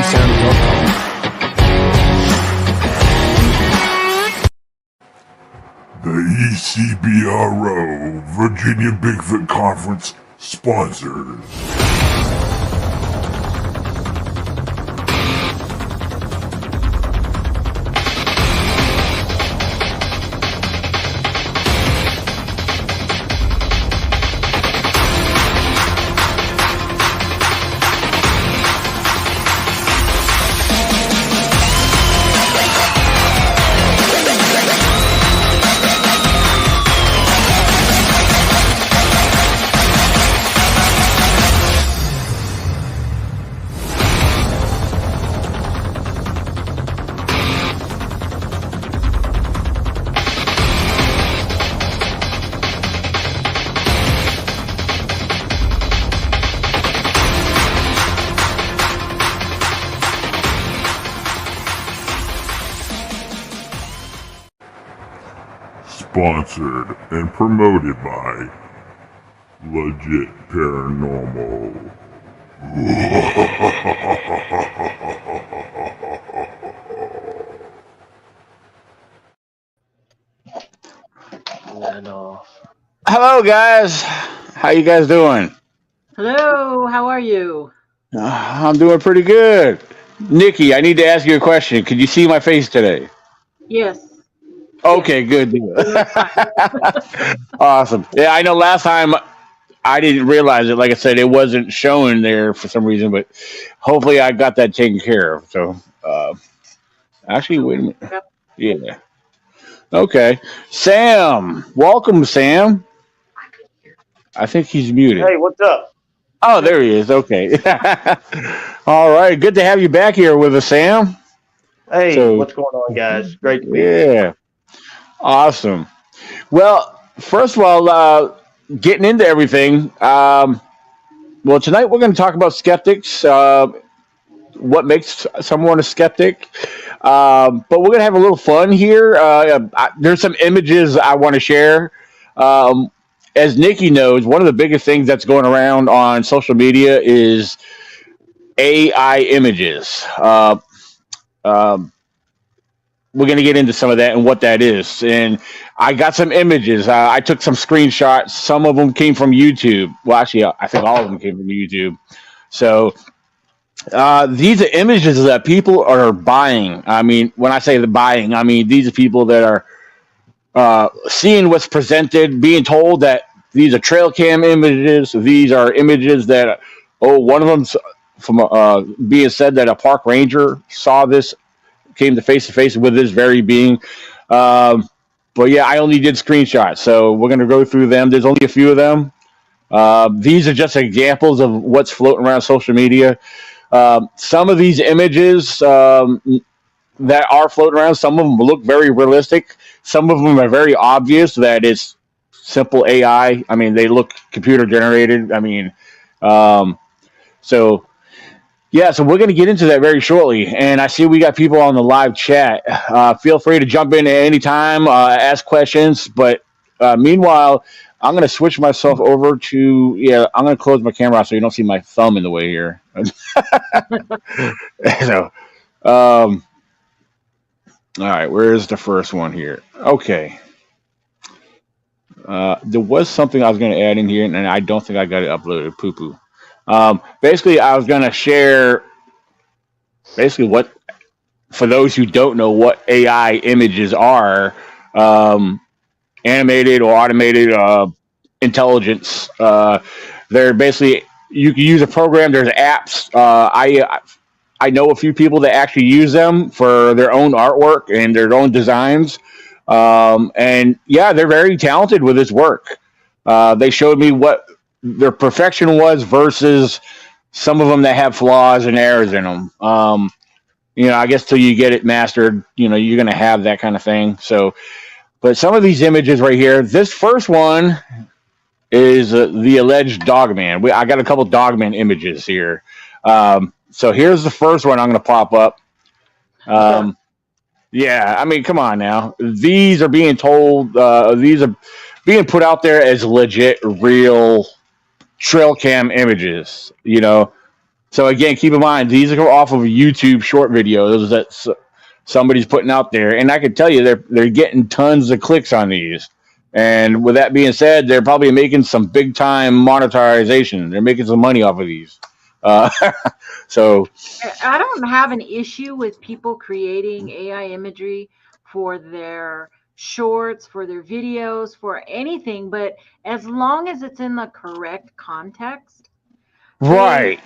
spookysound.com. The ECBRO Virginia Bigfoot Conference sponsors. Sponsored and promoted by Legit Paranormal. Hello, guys. How you guys doing? Hello, how are you? I'm doing pretty good. Nikki, I need to ask you a question. Could you see my face today? Yes. Okay, good deal. Awesome. Yeah, I know last time I didn't realize it. Like I said, it wasn't showing there for some reason, but hopefully I got that taken care of. So, actually, wait a minute. Yep. Yeah. Okay. Sam. Welcome, Sam. I think he's muted. Hey, what's up? Oh, there he is. Okay. All right. Good to have you back here with us, Sam. Hey, what's going on, guys? Great to be here. Yeah. Awesome. Well, first of all, getting into everything, well, tonight we're going to talk about skeptics, what makes someone a skeptic. But we're going to have a little fun here. There's some images I want to share. As Nikki knows, one of the biggest things that's going around on social media is AI images. We're going to get into some of that and what that is. And I got some images. I took some screenshots. Some of them came from YouTube. Well, actually, I think all of them came from YouTube. So these are images that people are buying. I mean, when I say the buying, I mean, these are people that are seeing what's presented, being told that these are trail cam images. These are images that, one of them's from being said that a park ranger saw this, came to face with this very being. But yeah, I only did screenshots, so we're going to go through them. There's only a few of them. These are just examples of what's floating around social media. Some of these images that are floating around, some of them look very realistic. Some of them are very obvious that it's simple AI. I mean, they look computer generated. I mean, so we're going to get into that very shortly. And I see we got people on the live chat. Feel free to jump in at any time, ask questions. But meanwhile, I'm going to switch myself over to, I'm going to close my camera so you don't see my thumb in the way here. So, all right, where's the first one here? Okay. There was something I was going to add in here, and I don't think I got it uploaded. Poo-poo. Basically, I was going to share what, for those who don't know what AI images are, animated or automated intelligence. They're basically, you can use a program. There's apps. I know a few people that actually use them for their own artwork and their own designs. And yeah, they're very talented with this work. They showed me what their perfection was versus some of them that have flaws and errors in them. I guess till you get it mastered, you're going to have that kind of thing. So, but some of these images right here, this first one is the alleged Dogman. I got a couple Dogman images here. So here's the first one I'm going to pop up. Yeah, I mean, come on now. These are being told, these are being put out there as legit, real trail cam images, So again, keep in mind these are off of YouTube short videos that somebody's putting out there, and I can tell you they're getting tons of clicks on these. And with that being said, they're probably making some big time monetization. They're making some money off of these. Uh, so I don't have an issue with people creating AI imagery for their shorts, for their videos, for anything, but as long as it's in the correct context. right,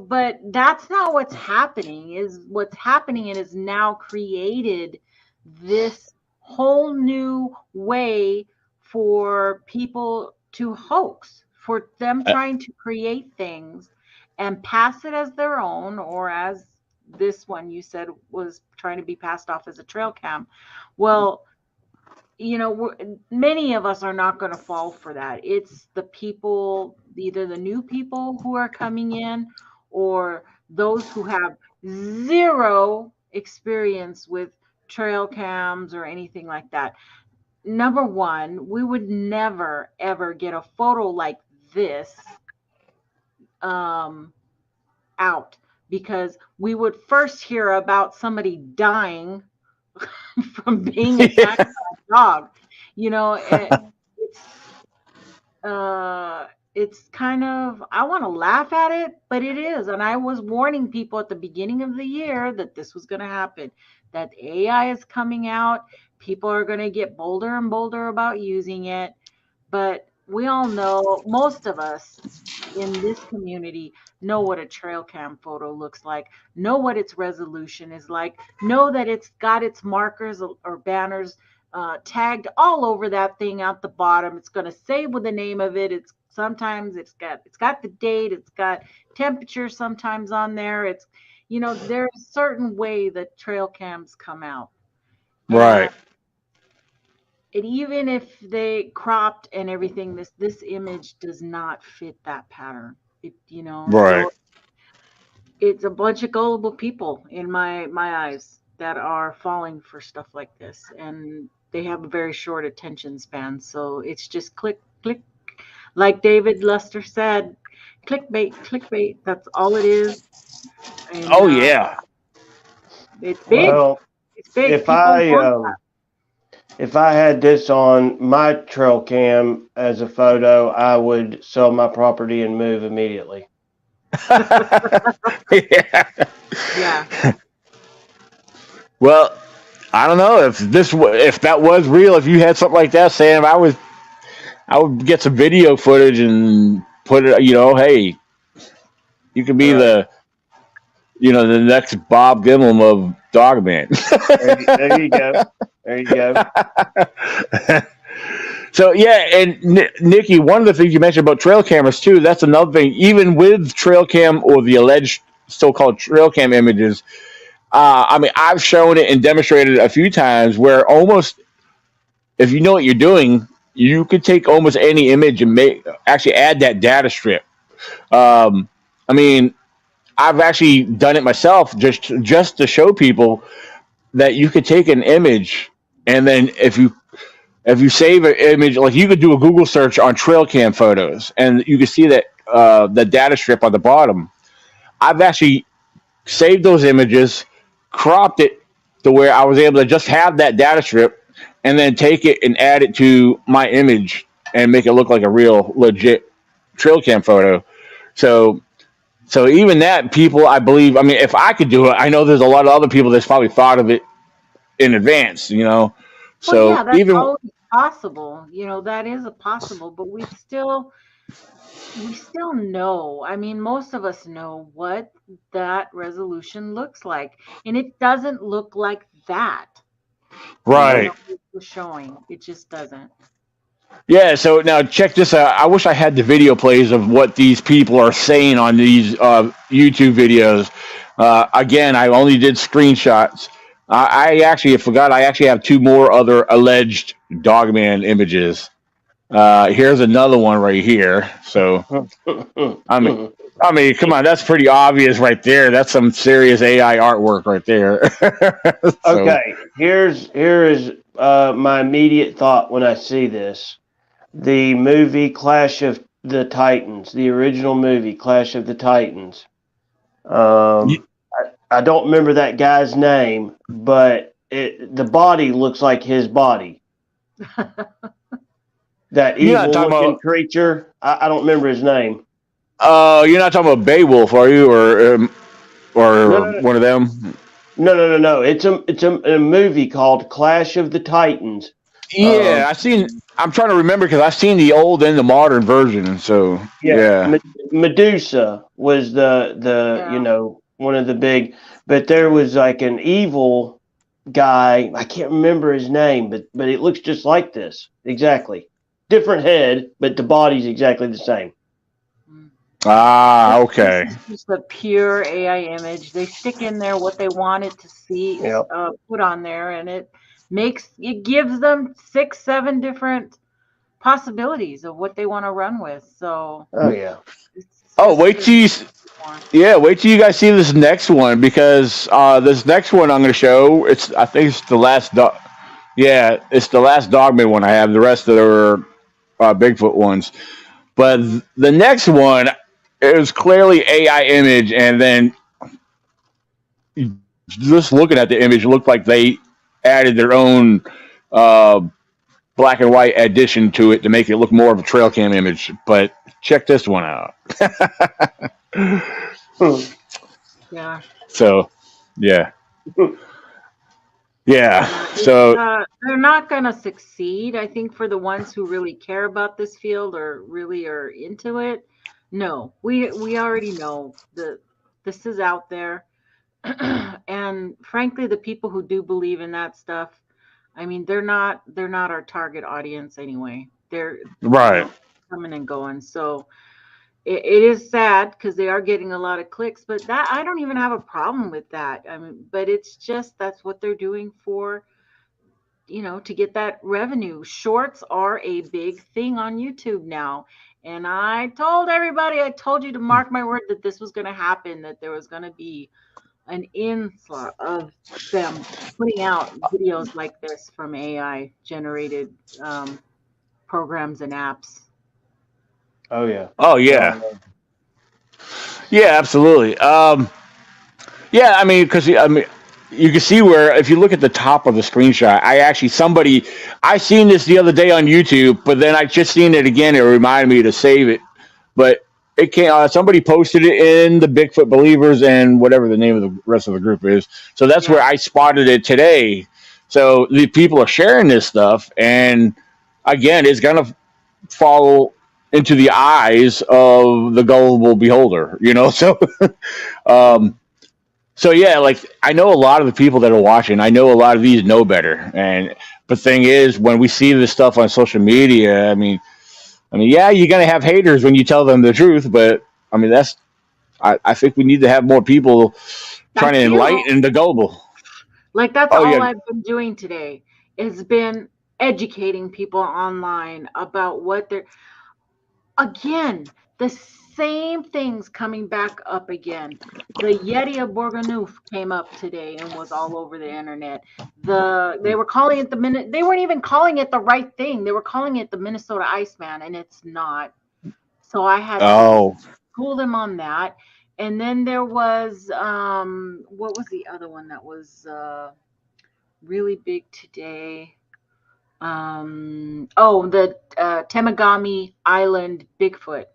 But that's not what's happening. What's happening is now created this whole new way for people to hoax, for them trying to create things and pass it as their own, or as this one you said was trying to be passed off as a trail cam. Well, many of us are not going to fall for that. It's the people, either the new people who are coming in or those who have zero experience with trail cams or anything like that. Number one, we would never, ever get a photo like this out, because we would first hear about somebody dying from being attacked by a dog. It's kind of, I want to laugh at it, but it is. And I was warning people at the beginning of the year that this was going to happen, that AI is coming out. People are going to get bolder and bolder about using it. But we all know, most of us in this community know what a trail cam photo looks like, know what its resolution is like, know that it's got its markers or banners tagged all over that thing out the bottom. It's going to say with the name of it. Sometimes it's got the date, it's got temperature sometimes on there. There's a certain way that trail cams come out. right. And even if they cropped and everything, this image does not fit that pattern. Right. So it's a bunch of gullible people in my eyes that are falling for stuff like this, and they have a very short attention span. So it's just click, click, like David Luster said, clickbait. That's all it is. And, Yeah. It's big. Well, It's big. If I had this on my trail cam as a photo, I would sell my property and move immediately. Yeah. Well, I don't know if that was real. If you had something like that, Sam, I would get some video footage and put it. Hey, you could be the next Bob Gimlin of Dogman. There you go. There you go. So yeah, and Nikki, one of the things you mentioned about trail cameras too, that's another thing. Even with trail cam or the alleged so-called trail cam images, I've shown it and demonstrated it a few times where almost, if you know what you're doing, you could take almost any image and actually add that data strip. I've actually done it myself just to show people that you could take an image, and then if you save an image, like you could do a Google search on trail cam photos, and you can see that the data strip on the bottom. I've actually saved those images, cropped it to where I was able to just have that data strip, and then take it and add it to my image and make it look like a real legit trail cam photo. So even that, people, I believe, if I could do it, I know there's a lot of other people that's probably thought of it in advance, So yeah, that's even always possible. That is a possible, but we still know. Most of us know what that resolution looks like, and it doesn't look like that. right. It was showing. It just doesn't. Yeah, so now check this out. I wish I had the video plays of what these people are saying on these YouTube videos. Again, I only did screenshots. I actually forgot. I actually have two more other alleged Dogman images. Here's another one right here. So, come on, that's pretty obvious right there. That's some serious AI artwork right there. Okay, here is my immediate thought when I see this. The movie Clash of the Titans, the original movie Clash of the Titans. Um, I don't remember that guy's name, but the body looks like his body. That You're not talking evil-looking about. creature. I don't remember his name. You're not talking about Beowulf, are you, No, or no, one of them? no. It's a movie called Clash of the Titans. Yeah, I'm trying to remember because I've seen the old and the modern version. So yeah. Medusa was the Yeah. one of the big, but there was like an evil guy. I can't remember his name, but it looks just like this exactly. Different head, but the body's exactly the same. Ah, This okay. is just a pure AI image. They stick in there what they wanted to see Yep. put on there, and it gives them 6, 7 different possibilities of what they want to run with. So Oh yeah. it's Oh, just wait till wait till you guys see this next one because this next one I'm going to show. I think it's the last. Yeah, it's the last Dogman one I have. The rest of the Bigfoot ones, but the next one is clearly AI image, and then just looking at the image, it looked like they added their own uh, black and white addition to it to make it look more of a trail cam image. But check this one out. yeah. So, yeah. Yeah. So, They're not going to succeed. I think for the ones who really care about this field or really are into it, no, we already know this is out there. And frankly, the people who do believe in that stuff, I mean, they're not our target audience anyway. They're right. coming and going. So it is sad because they are getting a lot of clicks, but that I don't even have a problem with that. I mean, but it's just that's what they're doing for to get that revenue. Shorts are a big thing on YouTube now. And I told everybody, I told you to mark my word that this was going to happen, that there was going to be an influx of them putting out videos like this from AI generated programs and apps. Oh yeah. Oh, yeah. Yeah, absolutely. Yeah, I mean, because you can see where if you look at the top of the screenshot, I seen this the other day on YouTube, but then I just seen it again. It reminded me to save it, but it can't. Somebody posted it in the Bigfoot Believers and whatever the name of the rest of the group is. So that's where I spotted it today. So the people are sharing this stuff, and again, it's gonna fall into the eyes of the gullible beholder. So. So yeah, like I know a lot of the people that are watching. I know a lot of these know better, and the thing is, when we see this stuff on social media, yeah, you're gonna have haters when you tell them the truth, but I mean I think we need to have more people trying to enlighten the gullible. Like that's all I've been doing today. Has been educating people online about what they're. Again, the same things coming back up again. The Yeti of Bourganeuf came up today and was all over the internet. They were calling it they weren't even calling it the right thing. They were calling it the Minnesota Iceman, and it's not. So I had to school them on that. And then there was what was the other one that was really big today? The Temagami Island Bigfoot.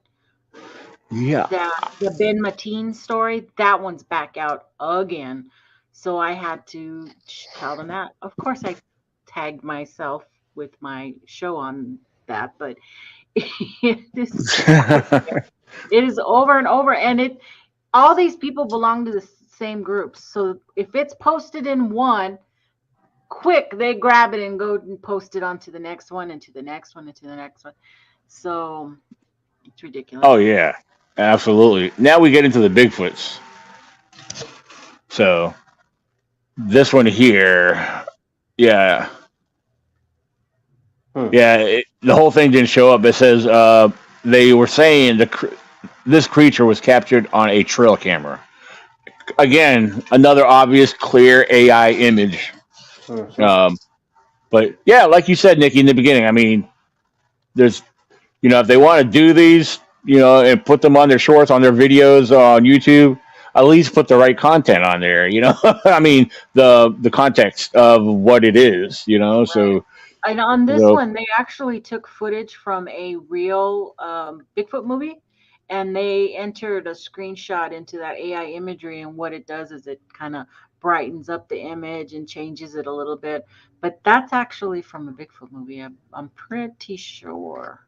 Yeah. The Ben Mateen story, that one's back out again. So I had to tell them that. Of course, I tagged myself with my show on that, but it is over and over. And all these people belong to the same groups. So if it's posted in one, quick, they grab it and go and post it onto the next one and to the next one and to the next one. So it's ridiculous. Oh yeah, absolutely. Now we get into the Bigfoots. So this one here, yeah. Yeah, the whole thing didn't show up. It says they were saying this creature was captured on a trail camera. Again, another obvious, clear AI image. But yeah, like you said, Nikki, in the beginning, I mean, there's, if they want to do these, and put them on their shorts, on their videos on YouTube, at least put the right content on there. I mean the context of what it is. Right. So And on this so one, they actually took footage from a real Bigfoot movie, and they entered a screenshot into that AI imagery. And what it does is it kind of brightens up the image and changes it a little bit. But that's actually from a Bigfoot movie. I'm pretty sure.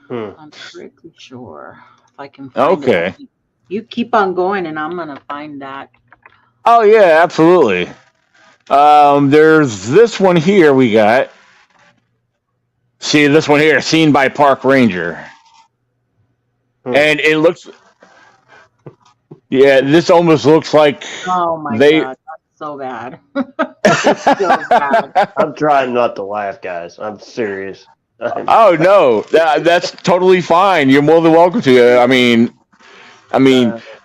Hmm. I'm pretty sure if I can find it. okay. You keep on going, and I'm gonna find that. Oh yeah, absolutely. There's this one here we got. See this one here, seen by park ranger, Hmm. and it looks. Yeah, this almost looks like Oh my they. God, that's so bad. It's so bad. I'm trying not to laugh, guys. I'm serious. Oh no, that's totally fine. You're more than welcome to. I mean,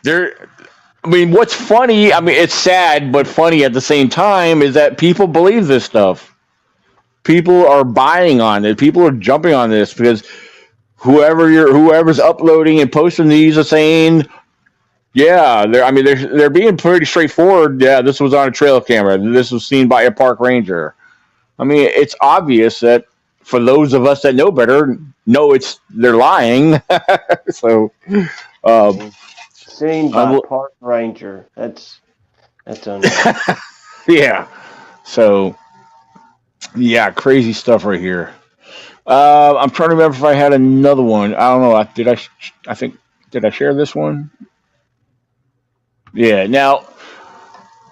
there. I mean, what's funny? I mean, it's sad but funny at the same time is that people believe this stuff. People are buying on it. People are jumping on this because whoever's uploading and posting these are saying, yeah, they're being pretty straightforward. Yeah, this was on a trail camera. This was seen by a park ranger. I mean, it's obvious that for those of us that know better, they're lying. So, um, Seen by park ranger. That's unreal. yeah. So, yeah, crazy stuff right here. I'm trying to remember if I had another one. I don't know. Did I? I think did I share this one? Yeah. Now,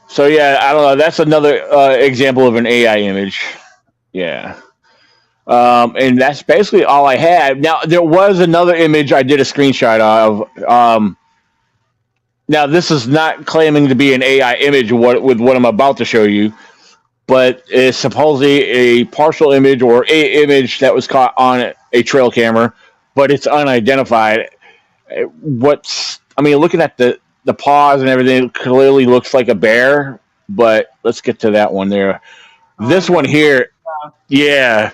so yeah, I don't know. That's another example of an AI image. Yeah. And that's basically all I had. Now there was another image I did a screenshot of. Now this is not claiming to be an AI image with what I'm about to show you, but it's supposedly a partial image or a image that was caught on a trail camera, but it's unidentified. Looking at the paws and everything, it clearly looks like a bear. But let's get to that one there. This one here, yeah.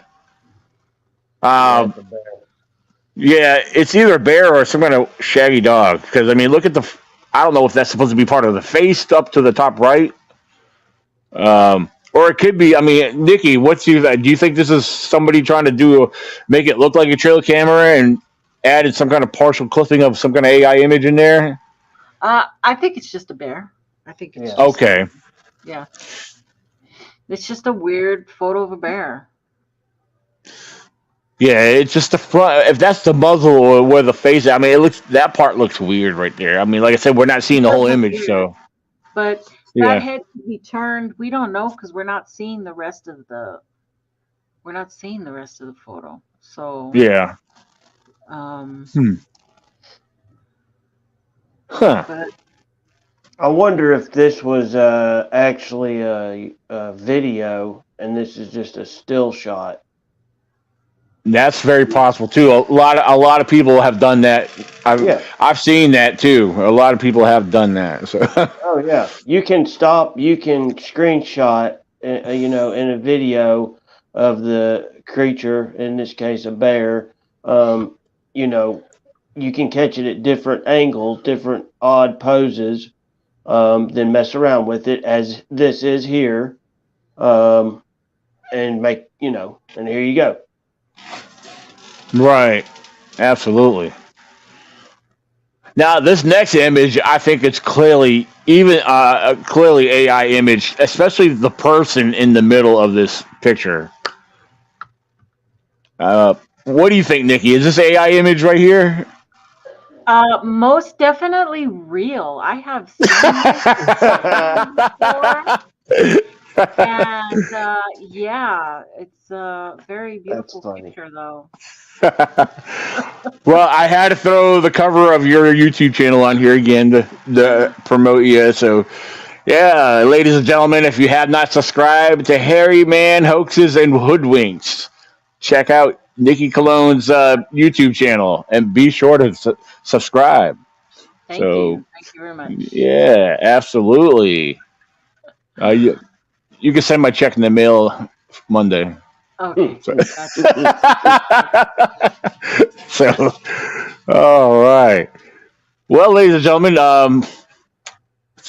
That's a bear. Yeah, it's either a bear or some kind of shaggy dog. Because look at I don't know if that's supposed to be part of the face up to the top right. Or it could be. Nikki, do you think this is somebody trying to make it look like a trail camera and added some kind of partial clipping of some kind of AI image in there? I think it's just a bear. I think it's just, Okay. yeah. It's just a weird photo of a bear. Yeah, it's just the front. If that's the muzzle or where the face, that part looks weird right there. Like I said, we're not seeing the whole image, Weird. so But yeah. that head could be turned. We don't know because we're not seeing the rest of the photo. So Yeah. Huh. But I wonder if this was actually a video and this is just a still shot. That's very possible too. A lot of people have done that. I've seen that too. A lot of people have done that. So. Oh yeah, you can screenshot, in a video of the creature, in this case a bear. You can catch it at different angles, different odd poses, then mess around with it as this is here, and make and here you go. Right. Absolutely. Now, this next image, I think it's clearly clearly AI image, especially the person in the middle of this picture. What do you think, Nikki? Is this AI image right here? most definitely real. I have seen this before. And yeah, it's a very beautiful picture, though. Well, I had to throw the cover of your YouTube channel on here again to promote you. So, yeah, ladies and gentlemen, if you have not subscribed to Hairy Man Hoaxes and Hoodwinks, check out Nikki Cologne's YouTube channel and be sure to subscribe. Thank you. Thank you very much. Yeah, absolutely. You can send my check in the mail Monday. Okay. So, all right. Well, ladies and gentlemen,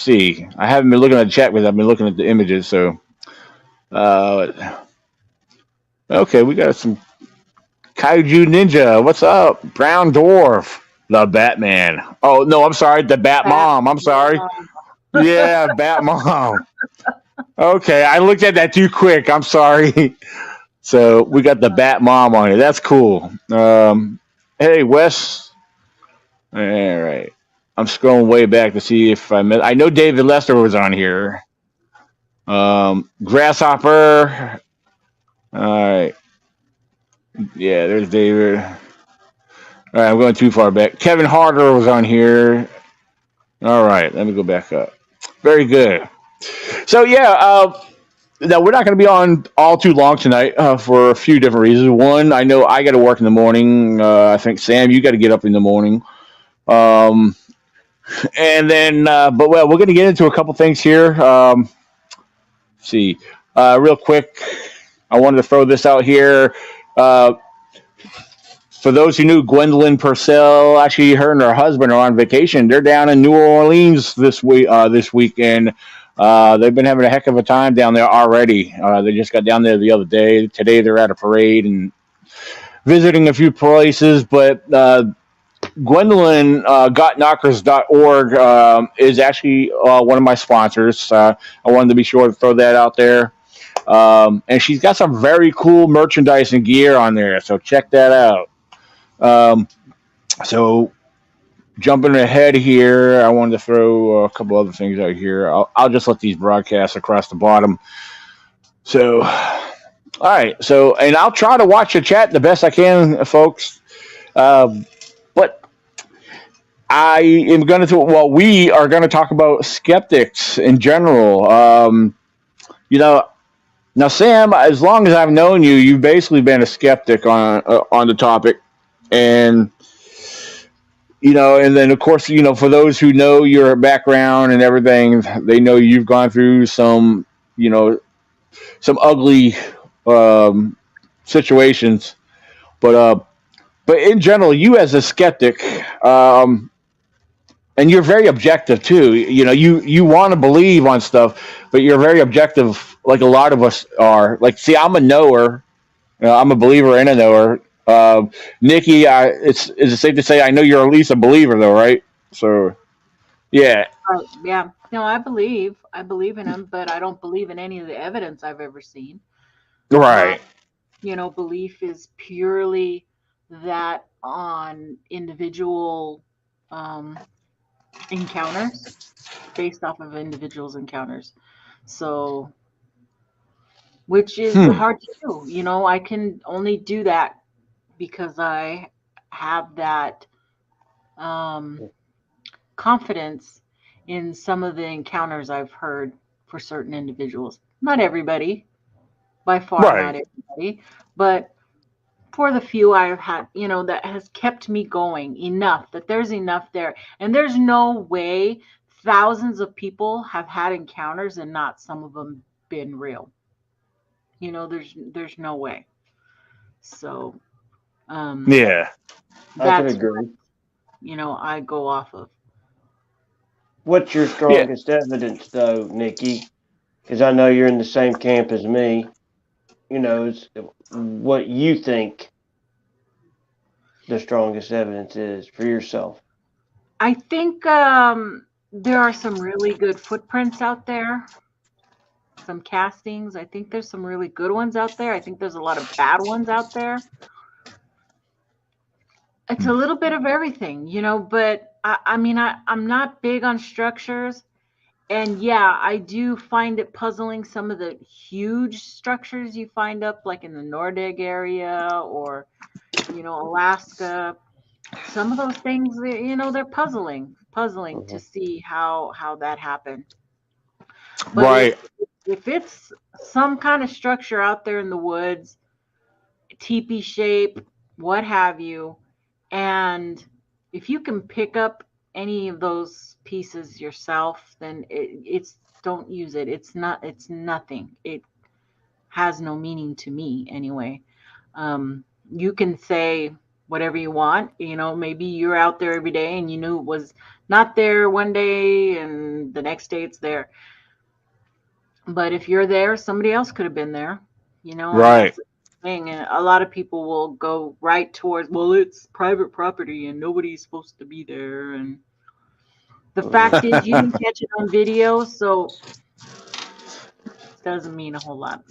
see. I haven't been looking at the chat because I've been looking at the images. So, okay, we got some Kaiju Ninja. What's up? Brown Dwarf. The Batman. Oh no, I'm sorry. The Bat Bat Mom. I'm sorry. mom. Yeah, Bat Mom. Okay, I looked at that too quick. I'm sorry. So we got the Bat Mom on it. That's cool. Hey, Wes. All right. I'm scrolling way back to see if I met. I know David Lester was on here. Grasshopper. All right. Yeah, there's David. All right, I'm going too far back. Kevin Harder was on here. All right, let me go back up. Very good. So yeah, now we're not going to be on all too long tonight for a few different reasons. One, I know I got to work in the morning. I think Sam, you got to get up in the morning. Um, and then, but well, we're going to get into a couple things here. See, real quick, I wanted to throw this out here. Uh, for those who knew, Gwendolyn Purcell, actually, her and her husband are on vacation. They're down in New Orleans this week. This weekend, they've been having a heck of a time down there already. They just got down there the other day. Today, they're at a parade and visiting a few places. But Gwendolyn, gotknockers.org, is actually one of my sponsors. I wanted to be sure to throw that out there. And she's got some very cool merchandise and gear on there, so check that out. So jumping ahead here, I wanted to throw a couple other things out here. I'll just let these broadcast across the bottom. So, all right. So, and I'll try to watch the chat the best I can, folks. But I am going to, well, we are going to talk about skeptics in general. Now, Sam, as long as I've known you, you've basically been a skeptic on the topic. And and then of course, for those who know your background and everything, they know you've gone through some some ugly situations. But in general, you as a skeptic, and you're very objective too. You want to believe on stuff, but you're very objective, like a lot of us are. Like, see, I'm a knower. I'm a believer and a knower. Nikki, is it safe to say I know you're at least a believer, though, right? So, yeah, Yeah. No, I believe in him, but I don't believe in any of the evidence I've ever seen. My, right, belief is purely that on individual um, encounters, based off of individuals' encounters. So, which is hmm, hard to do. I can only do that because I have that um, confidence in some of the encounters I've heard for certain individuals. Not everybody, by far, not right, everybody, but for the few I've had, that has kept me going enough that there's enough there. And there's no way thousands of people have had encounters and not some of them been real. There's no way. So yeah, I can that's agree. what, I go off of. What's your yeah. strongest evidence, though, Nikki? Because I know you're in the same camp as me. It's what you think the strongest evidence is for yourself. I think there are some really good footprints out there, some castings. I think there's some really good ones out there. I think there's a lot of bad ones out there. It's a little bit of everything, but I'm not big on structures. And yeah, I do find it puzzling, some of the huge structures you find up like in the Nordig area or, Alaska. Some of those things, they're puzzling to Mhm. see how that happened. But Right, if it's some kind of structure out there in the woods, teepee shape, what have you, and if you can pick up any of those pieces yourself, then it's don't use it. It's nothing. It has no meaning to me anyway. You can say whatever you want. Maybe you're out there every day and you knew it was not there one day and the next day it's there. But if you're there, somebody else could have been there, and Right. that's the thing. And a lot of people will go right towards, well, it's private property and nobody's supposed to be there. And the fact is, you didn't catch it on video, so it doesn't mean a whole lot.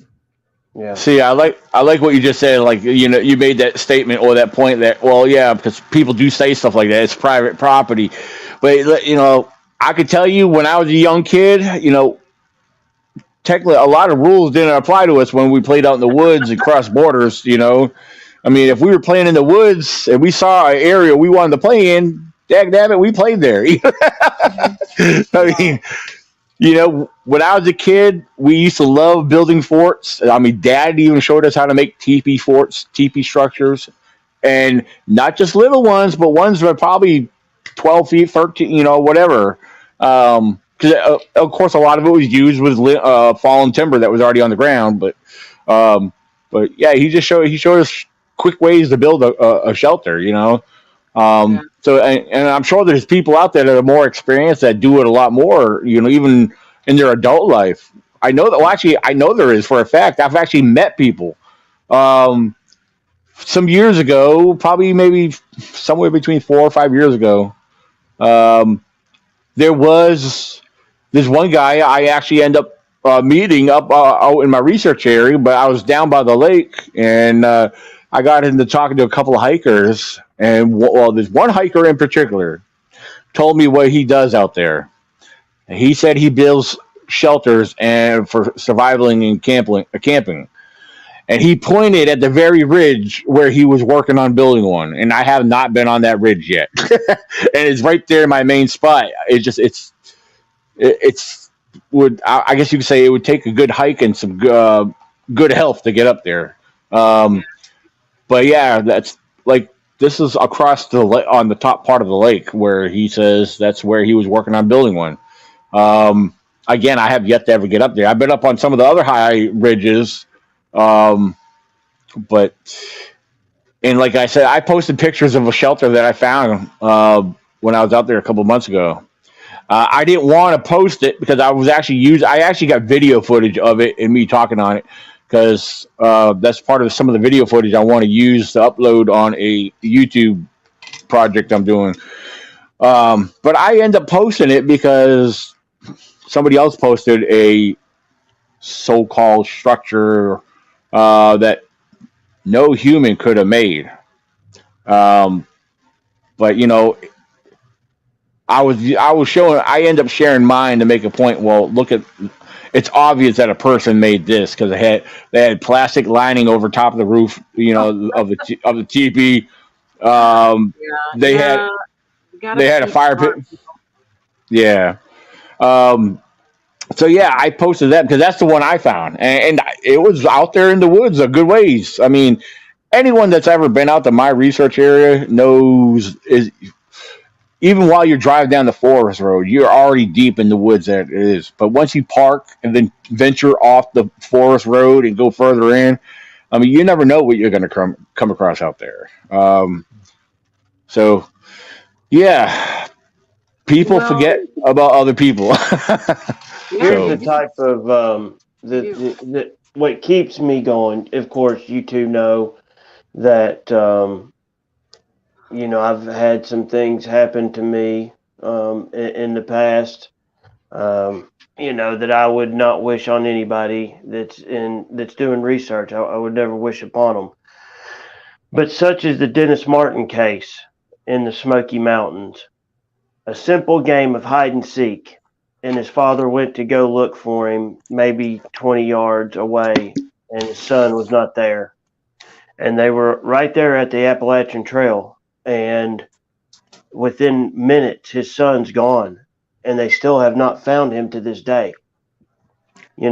Yeah. See, I like what you just said. Like, you made that statement or that point that, well, yeah, because people do say stuff like that. It's private property, but I could tell you when I was a young kid, technically a lot of rules didn't apply to us when we played out in the woods and crossed borders. I mean, if we were playing in the woods and we saw an area we wanted to play in, dag damn it, we played there. I mean, when I was a kid, we used to love building forts. I mean, Dad even showed us how to make teepee forts, teepee structures, and not just little ones, but ones that are probably 12 feet, 13, whatever. Because of course, a lot of it was used with fallen timber that was already on the ground. But yeah, he showed us quick ways to build a shelter. So, and I'm sure there's people out there that are more experienced that do it a lot more, even in their adult life. I know that, well, actually, I know there is for a fact. I've actually met people some years ago, probably maybe somewhere between 4 or 5 years ago. There was this one guy I actually ended up meeting up out in my research area, but I was down by the lake and I got into talking to a couple of hikers. And there's one hiker in particular told me what he does out there. He said he builds shelters and for surviving and camping. And he pointed at the very ridge where he was working on building one. And I have not been on that ridge yet. And it's right there in my main spot. I guess you could say it would take a good hike and some good health to get up there. But yeah, that's like, this is across on the top part of the lake where he says that's where he was working on building one. Again, I have yet to ever get up there. I've been up on some of the other high ridges, and like I said, I posted pictures of a shelter that I found when I was out there a couple of months ago. I didn't want to post it because I actually got video footage of it and me talking on it. Because that's part of some of the video footage I want to use to upload on a YouTube project I'm doing. But I end up posting it because somebody else posted a so-called structure that no human could have made. But I end up sharing mine to make a point. Well, look at. It's obvious that a person made this because they had plastic lining over top of the roof, of the teepee. They had a fire pit. Yeah. So yeah, I posted that because that's the one I found, and it was out there in the woods a good ways. I mean, anyone that's ever been out to my research area knows even while you're driving down the forest road, you're already deep in the woods that it is. But once you park and then venture off the forest road and go further in, I mean, you never know what you're going to come across out there. So, yeah, people forget about other people. Here's the type of what keeps me going. Of course, you two know that. I've had some things happen to me in the past, that I would not wish on anybody that's doing research. I would never wish upon them. But such as the Dennis Martin case in the Smoky Mountains, a simple game of hide and seek, and his father went to go look for him maybe 20 yards away, and his son was not there. And they were right there at the Appalachian Trail. And within minutes, his son's gone, and they still have not found him to this day. They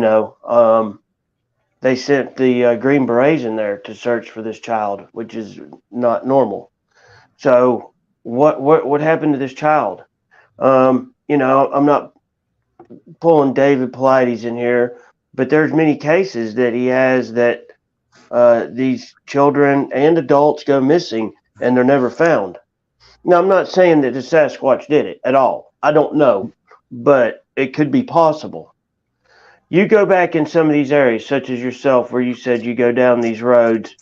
sent the Green Berets in there to search for this child, which is not normal. So what happened to this child? I'm not pulling David Pilates in here, but there's many cases that he has that these children and adults go missing. and they're never found. Now, I'm not saying that the Sasquatch did it at all. I don't know, but it could be possible. You go back in some of these areas, such as yourself, where you said you go down these roads,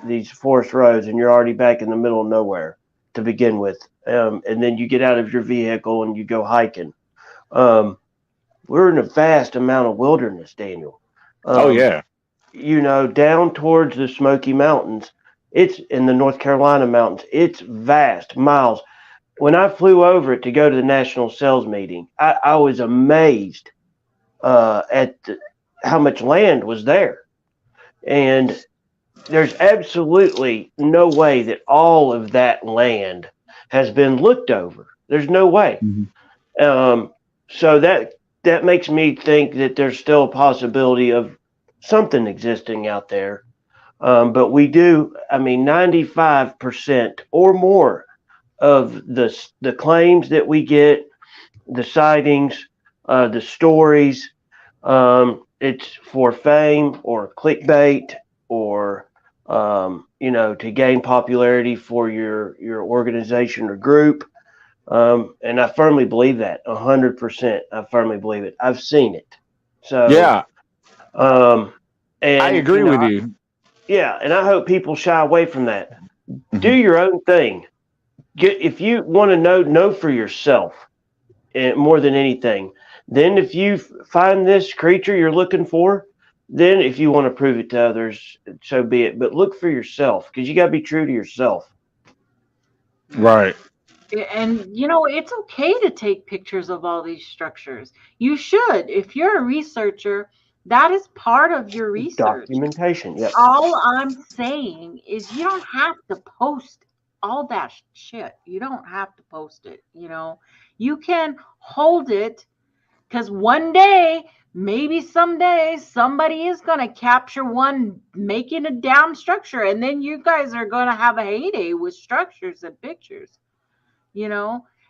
these forest roads, and you're already back in the middle of nowhere to begin with. And then you get out of your vehicle and you go hiking. We're in a vast amount of wilderness, Daniel. Oh yeah. Down towards the Smoky Mountains, it's in the North Carolina mountains. It's vast, miles. When I flew over it to go to the national sales meeting, I was amazed at how much land was there. And there's absolutely no way that all of that land has been looked over. There's no way. So that makes me think that there's still a possibility of something existing out there. But we do, 95% or more of the claims that we get, the sightings, the stories, it's for fame or clickbait or, to gain popularity for your organization or group. And I firmly believe that 100%. I firmly believe it. I've seen it. So, Yeah, and I agree with you. Yeah, and I hope people shy away from that. Do Mhm. your own thing. If you want to know for yourself, more than anything. Then, if you find this creature you're looking for, then if you want to prove it to others, so be it. But look for yourself, because you got to be true to yourself. Right. And it's okay to take pictures of all these structures. You should. If you're a researcher, that is part of your research. Documentation. Yep. All I'm saying is you don't have to post all that shit. You don't have to post it. You can hold it, because one day, maybe someday, somebody is going to capture one making a damn structure, and then you guys are going to have a heyday with structures and pictures.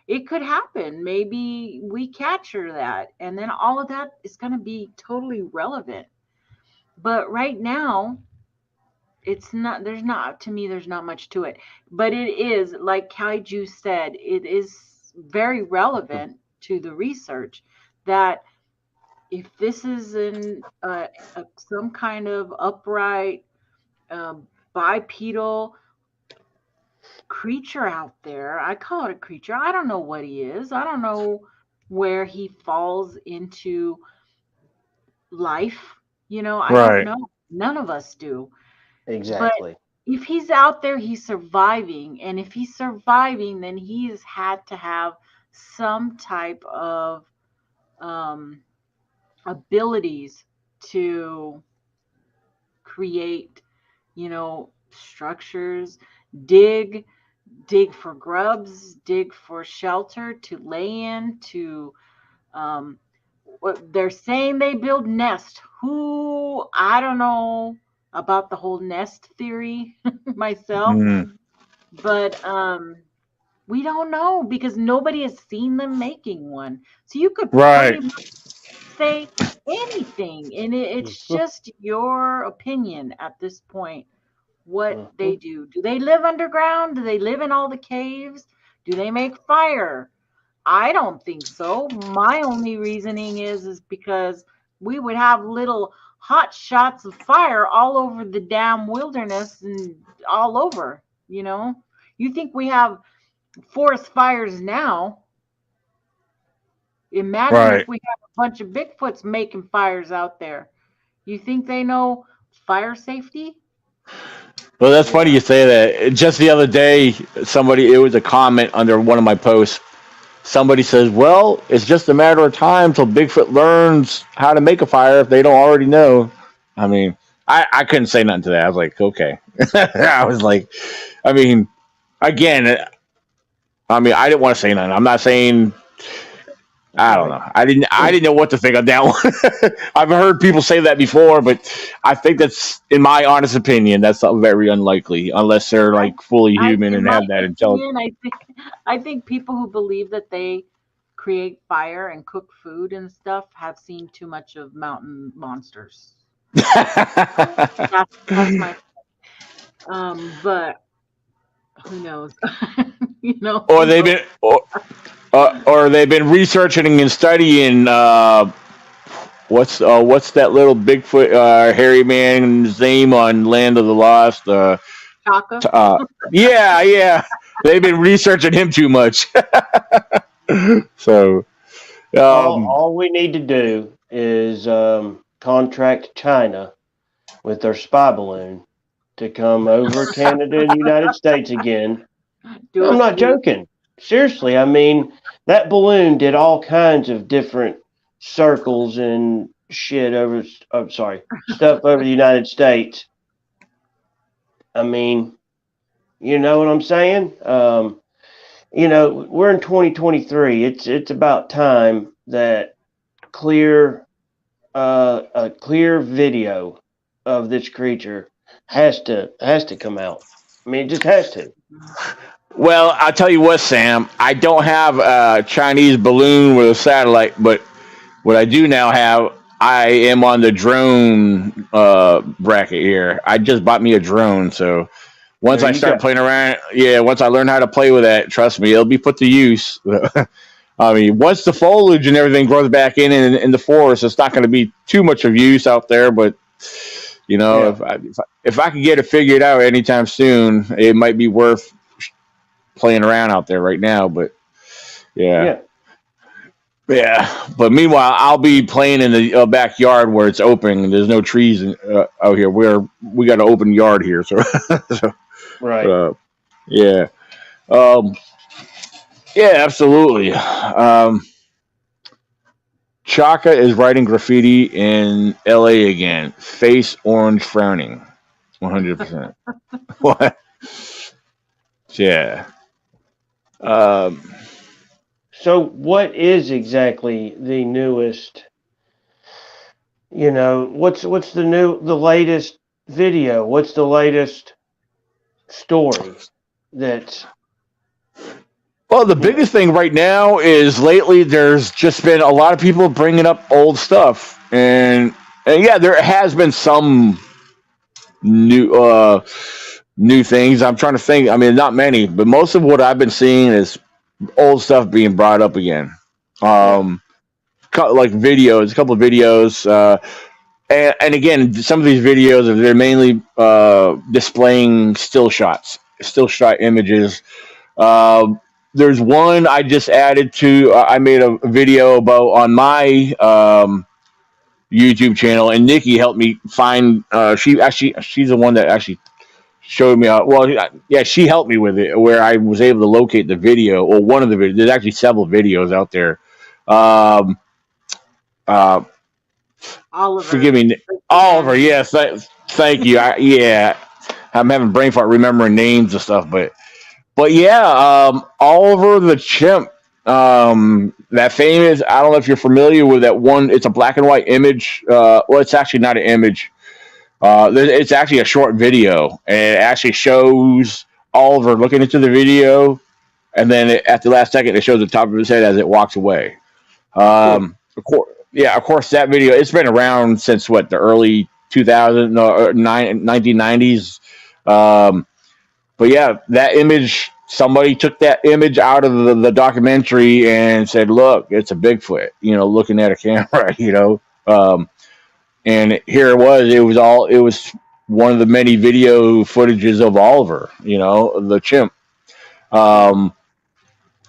It could happen. Maybe we capture that, and then all of that is going to be totally relevant. But right now, it's not, to me, there's not much to it. But it is, like Kaiju said, it is very relevant to the research that if this is some kind of upright bipedal creature out there, I call it a creature. I don't know what he is. I don't know where he falls into life. I don't Right. know. None of us do. Exactly. But if he's out there, he's surviving. And if he's surviving, then he's had to have some type of abilities to create, structures, dig for grubs, dig for shelter to lay in, to what they're saying they build nest. I don't know about the whole nest theory myself, but we don't know because nobody has seen them making one. So you could Right. pretty much say anything, and it's just your opinion at this point. What they do. Do they live underground? Do they live in all the caves? Do they make fire? I don't think so. My only reasoning is because we would have little hot shots of fire all over the damn wilderness and all over, You think we have forest fires now? Imagine Right. if we have a bunch of Bigfoots making fires out there. You think they know fire safety? Well, that's funny you say that. Just the other day, it was a comment under one of my posts. Somebody says, well, it's just a matter of time till Bigfoot learns how to make a fire if they don't already know. I mean, I couldn't say nothing to that. I was like, okay. I was like, again, I didn't want to say nothing. I'm not saying, I don't know. I didn't know what to think of that one. I've heard people say that before, but I think that's, in my honest opinion, that's very unlikely unless they're like fully human in and my have that intelligence. opinion, I think people who believe that they create fire and cook food and stuff have seen too much of mountain monsters. That's my but Who knows? You know, Or who they've knows? been, or they've been researching and studying. What's that little Bigfoot hairy man's name on Land of the Lost? Chaka. Yeah, yeah. They've been researching him too much. So, All we need to do is contract China with their spy balloon to come over Canada and United States again. Do I'm a not sweep. joking. Seriously, I mean, that balloon did all kinds of different circles and shit over, I'm sorry, stuff over the United States. I mean, you know what I'm saying? We're in 2023. It's about time that clear a clear video of this creature has to come out. I mean, it just has to. well, I'll tell you what, Sam. I don't have a Chinese balloon with a satellite, but what I do now have, I am on the drone bracket here. I just bought me a drone, so once There I you go. start playing around, yeah, once I learn how to play with that, trust me, it'll be put to use. I mean, once the foliage and everything grows back in the forest, it's not going to be too much of use out there. But you know, Yeah. if I could get it figured out anytime soon, it might be worth playing around out there right now. But yeah, Yeah. yeah. But meanwhile, I'll be playing in the backyard where it's open and there's no trees out here. We got an open yard here, so, so Right. yeah. Um, yeah, absolutely. Chaka is writing graffiti in LA again. Face orange frowning. 100%. What? Yeah. Um, So, what is exactly the newest? What's the latest video? What's the latest story that well, the you know? biggest thing right now is lately there's just been a lot of people bringing up old stuff. And yeah, there has been some new things. I'm trying to think. I mean, not many, but most of what I've been seeing is old stuff being brought up again. Yeah. Um, like videos, a couple of videos, and again, some of these videos they're mainly displaying still shot images. Uh, there's one I just added to. I made a video about on my YouTube channel, and Nikki helped me find. She's the one that actually showed me. Well, yeah, she helped me with it, where I was able to locate the video or one of the videos. There's actually several videos out there. Um, uh, Oliver. Forgive me, Oliver. Yes, thank you. Yeah, I'm having brain fart remembering names and stuff, but yeah, Oliver the chimp. That famous. I don't know if you're familiar with that one. It's a black and white image. Well, it's actually not an image. It's actually a short video, and it actually shows Oliver looking into the video, and then at the last second, it shows the top of his head as it walks away. Hmm. Of course, that video it's been around since what the early 2000 no, 1990s. Um, but yeah, that image somebody took that image out of the documentary and said, "Look, it's a Bigfoot." Looking at a camera. And here it was. It was one of the many video footages of Oliver. The chimp. Um,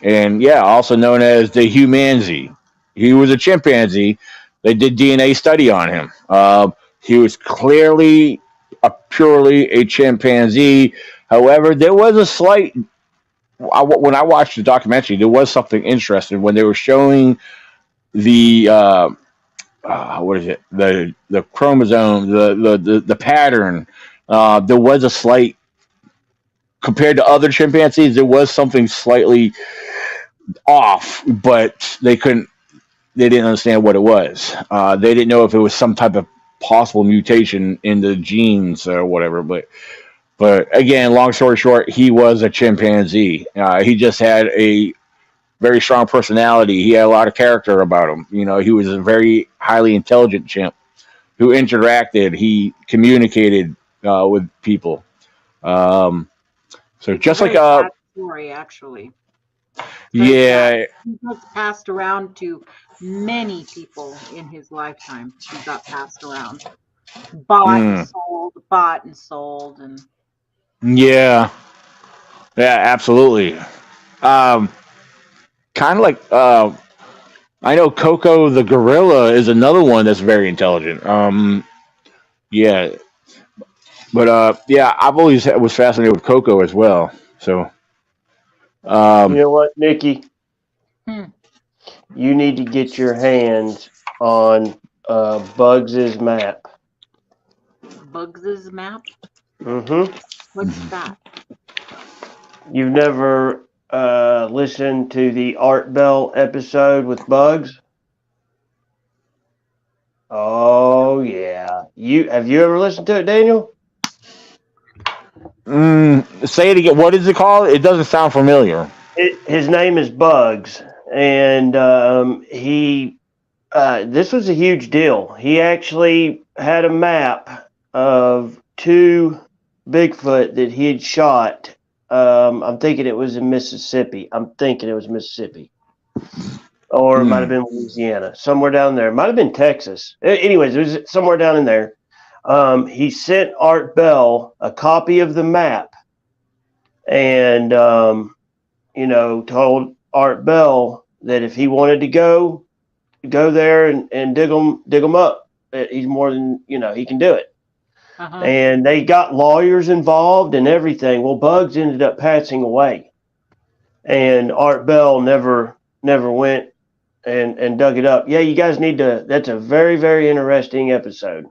and yeah, also known as the humanzee. He was a chimpanzee. They did DNA study on him. He was clearly purely a chimpanzee. However, there was a slight. When I watched the documentary, there was something interesting when they were showing the what is it? The chromosome, the pattern. There was a slight compared to other chimpanzees. There was something slightly off, but they couldn't. They didn't understand what it was. They didn't know if it was some type of possible mutation in the genes or whatever. But again, long story short, he was a chimpanzee. He just had a very strong personality. He had a lot of character about him. He was a very highly intelligent chimp who interacted. He communicated with people. Um, So It's just a like very sad story, actually. Very sad. yeah, He was passed around to many people in his lifetime. He got passed around, mm, bought and sold, and yeah, yeah, absolutely. Um, kind of like I know Coco the gorilla is another one that's very intelligent. Yeah, but yeah, I've always was fascinated with Coco as well. So You um, know what, Nikki? hmm, You need to get your hands on Bugs's map. Bugs's map. Mm-hmm. What's that? You've never listened to the Art Bell episode with Bugs? Oh yeah. Have you ever listened to it, Daniel? say it again. What is it called? It doesn't sound familiar. His name is Bugs, and he this was a huge deal. He actually had a map of two Bigfoot that he had shot. I'm thinking it was in Mississippi. Or it might have Mm, been Louisiana, somewhere down there. It might have been Texas. Anyways, it was somewhere down in there. He sent Art Bell a copy of the map, and told Art Bell that if he wanted to go there and dig them up. He's more than he can do it. Uh-huh. And they got lawyers involved and everything. Well, Bugs ended up passing away, and Art Bell never went and dug it up. Yeah, you guys need to. That's a very very interesting episode.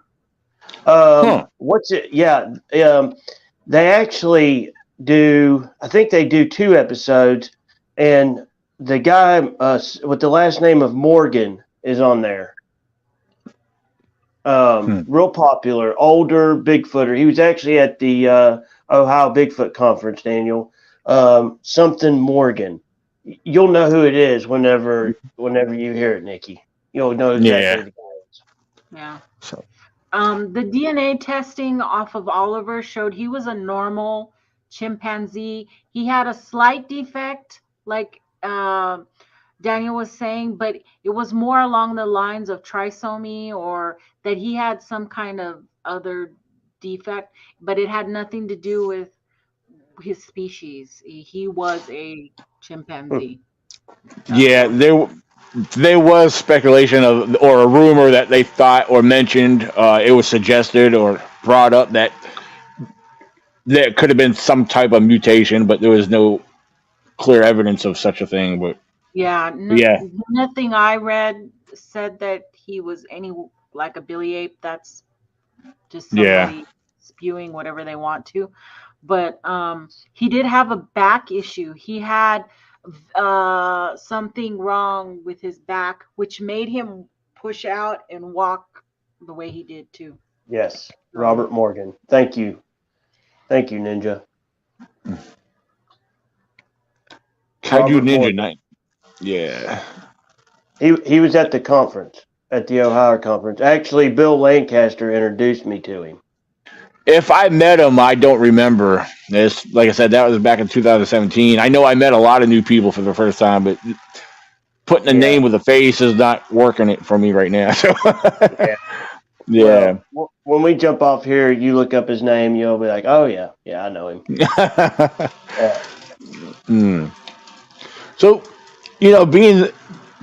huh. What's it? Yeah, they actually do. I think they do 2 episodes, and the guy with the last name of Morgan is on there. Hmm. Real popular, older Bigfooter. He was actually at the Ohio Bigfoot Conference, Daniel. Something Morgan. You'll know who it is whenever you hear it, Nikki. You'll know exactly Yeah. the guy is. Yeah. So, The DNA testing off of Oliver showed he was a normal chimpanzee. He had a slight defect, like Daniel was saying, but it was more along the lines of trisomy, or that he had some kind of other defect, but it had nothing to do with his species. He was a chimpanzee. That's yeah, all. there was speculation of or a rumor that they thought or mentioned it was suggested or brought up that there could have been some type of mutation, but there was no clear evidence of such a thing. But Yeah, yeah, nothing I read said that he was any like a Billy Ape. That's just yeah, somebody spewing whatever they want to. But he did have a back issue. He had something wrong with his back, which made him push out and walk the way he did too. Yes, So, Robert Morgan. Thank you, Ninja. Kaiju Robert Ninja Morgan. Night. Yeah, He was at the conference, at the Ohio conference. Actually, Bill Lancaster introduced me to him. if I met him, I don't remember. It's like I said, that was back in 2017. I know I met a lot of new people for the first time, but putting a Yeah, name with a face is not working it for me right now. So yeah. yeah. Well, when we jump off here, you look up his name, you'll be like, "Oh yeah, yeah, I know him." Yeah. Mm. So,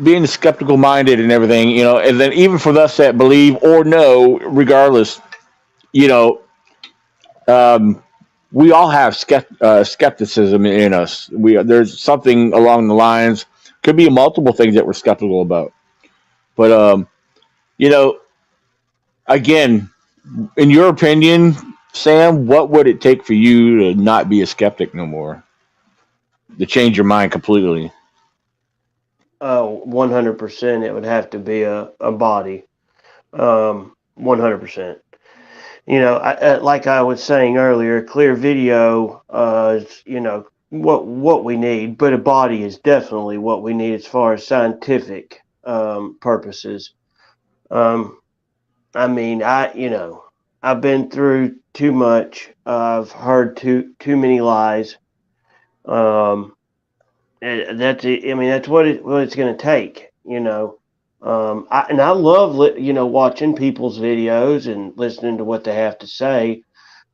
being skeptical minded and everything, and then even for us that believe or know, regardless, you know, um, we all have skepticism in us. There's something along the lines, could be multiple things that we're skeptical about. But you know, again, in your opinion, Sam, what would it take for you to not be a skeptic no more? To change your mind completely? 100%. It would have to be a body. 100%. Like I was saying earlier, clear video is, what we need, but a body is definitely what we need as far as scientific purposes. Um, I mean, I've been through too much. I've heard too many lies, That's it. I mean, that's what it's going to take, you know. I love watching people's videos and listening to what they have to say.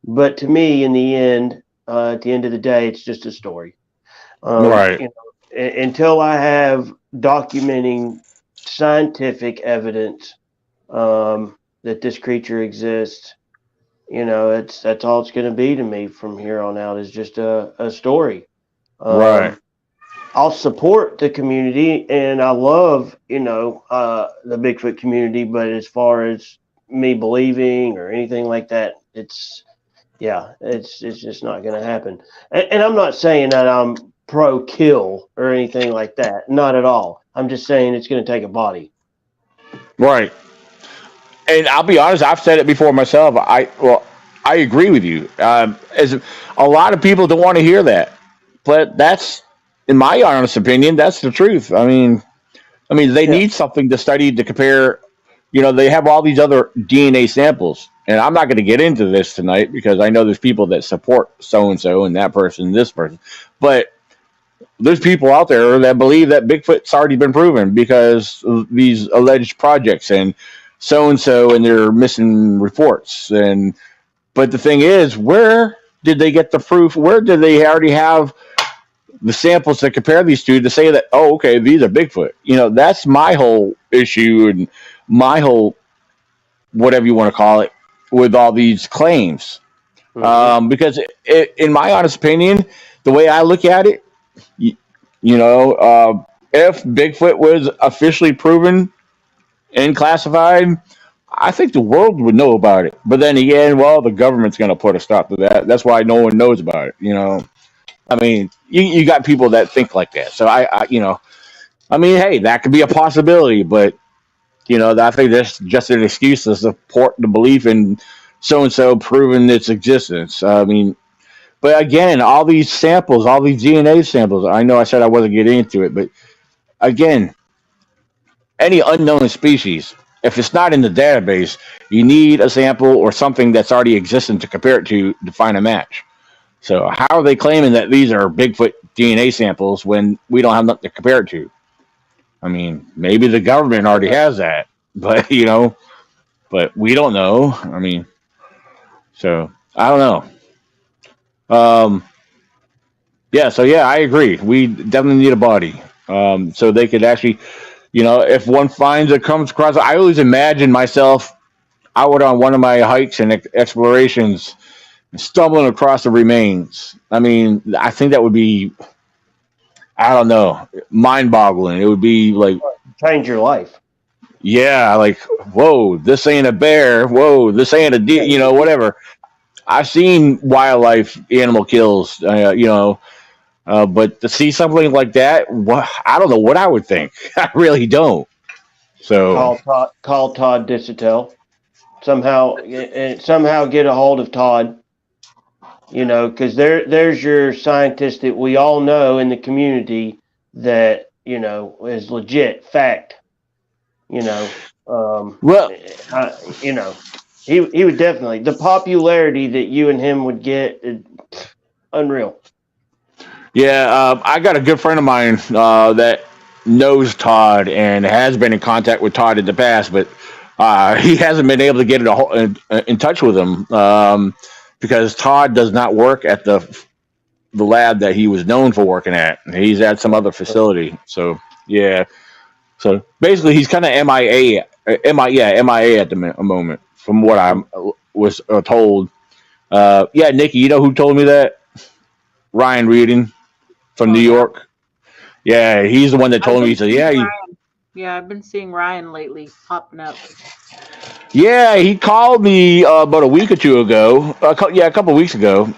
But to me, in the end, at the end of the day, it's just a story. Right. Until I have documenting scientific evidence that this creature exists, that's all it's going to be to me from here on out is just a story. Right. I'll support the community, and I love the Bigfoot community. But as far as me believing or anything like that, it's just not going to happen. And I'm not saying that I'm pro kill or anything like that. Not at all. I'm just saying it's going to take a body. Right. And I'll be honest, I've said it before myself. I agree with you. As a lot of people don't want to hear that, but that's, in my honest opinion, that's the truth. I mean, they Yeah. need something to study to compare. They have all these other DNA samples, and I'm not going to get into this tonight because I know there's people that support so and so and that person, this person, but there's people out there that believe that Bigfoot's already been proven because of these alleged projects and so and their missing reports. And but the thing is, where did they get the proof? Where did they already have the samples to compare these to say that, oh, okay, these are Bigfoot? That's my whole issue and my whole, whatever you want to call it, with all these claims. Because in my honest opinion, the way I look at it, if Bigfoot was officially proven and classified, I think the world would know about it. But then again, well, the government's going to put a stop to that. That's why no one knows about it. You got people that think like that. So hey, that could be a possibility. But I think that's just an excuse to support the belief in so and so proving its existence. But again, all these samples, all these DNA samples. I know I said I wasn't getting into it, but again, any unknown species, if it's not in the database, you need a sample or something that's already existing to compare it to find a match. So how are they claiming that these are Bigfoot DNA samples when we don't have nothing to compare it to? Maybe the government already has that, but but we don't know. So I don't know. So I agree. We definitely need a body. So they could actually, if one finds or comes across, I always imagine myself out on one of my hikes and explorations, stumbling across the remains. I think that would be, I don't know, mind-boggling. It would be like change your life. Yeah, like, whoa, this ain't a bear. Whoa, this ain't a deer. Whatever. I've seen wildlife animal kills. But to see something like that, I don't know what I would think. I really don't. So call Todd Dissetel. Somehow get a hold of Todd. Because there's your scientist that we all know in the community that is legit fact. Well, he would definitely, the popularity that you and him would get, unreal. Yeah, I got a good friend of mine that knows Todd and has been in contact with Todd in the past, but he hasn't been able to get in touch with him because Todd does not work at the lab that he was known for working at. He's at some other facility. So yeah, so basically he's kind of MIA at the moment, from what I was told. Nikki, you know who told me that? Ryan Reading from New York. Yeah, he's the one that told me. He said, Yeah, I've been seeing Ryan lately popping up. Yeah, he called me about a week or two ago. A couple of weeks ago.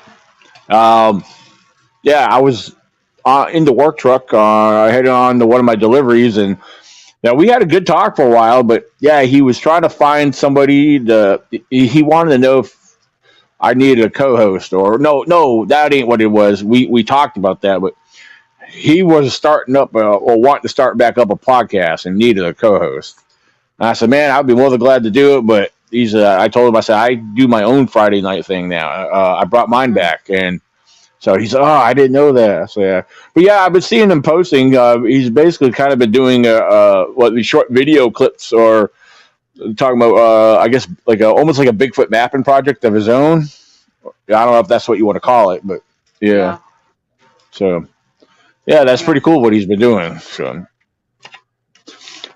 I was in the work truck. I headed on to one of my deliveries, and we had a good talk for a while. But he was trying to find somebody. He wanted to know if I needed a co-host, or no, that ain't what it was. We talked about that, but he was starting up or wanting to start back up a podcast and needed a co-host. And I said, man, I'd be more than glad to do it. But I told him, I said, I do my own Friday night thing now. I brought mine back. And So he's, oh, I didn't know that. So yeah, but yeah, I've been seeing him posting. He's basically kind of been doing what these short video clips or talking about. I guess like almost like a Bigfoot mapping project of his own. I don't know if that's what you want to call it, but yeah. Yeah. So yeah, that's Yeah. pretty cool what he's been doing. So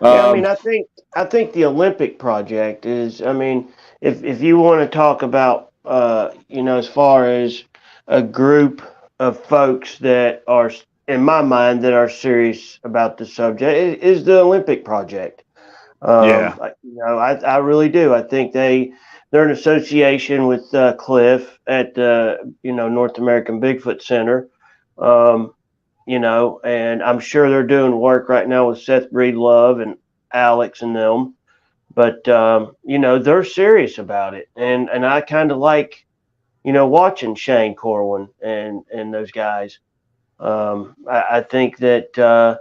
Yeah, I mean, um, I think the Olympic project is. I mean, if you want to talk about, as far as a group of folks that are, in my mind, that are serious about the subject, is the Olympic project. yeah, I really do. I think they're in association with Cliff at the North American Bigfoot Center. Um, and I'm sure they're doing work right now with Seth Breedlove and Alex and them. But they're serious about it, and I kind of like watching Shane Corwin and those guys. I think that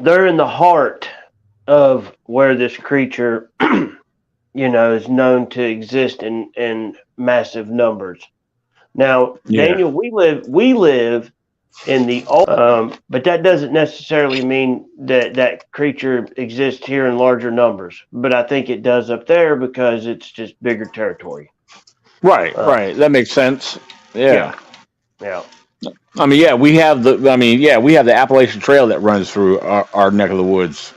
they're in the heart of where this creature is known to exist in massive numbers. Now, yeah. Daniel, we live in the but that doesn't necessarily mean that creature exists here in larger numbers. But I think it does up there because it's just bigger territory. Right, Uh, right. That makes sense. yeah, Yeah. yeah, I mean, yeah, we have the Appalachian Trail that runs through our neck of the woods,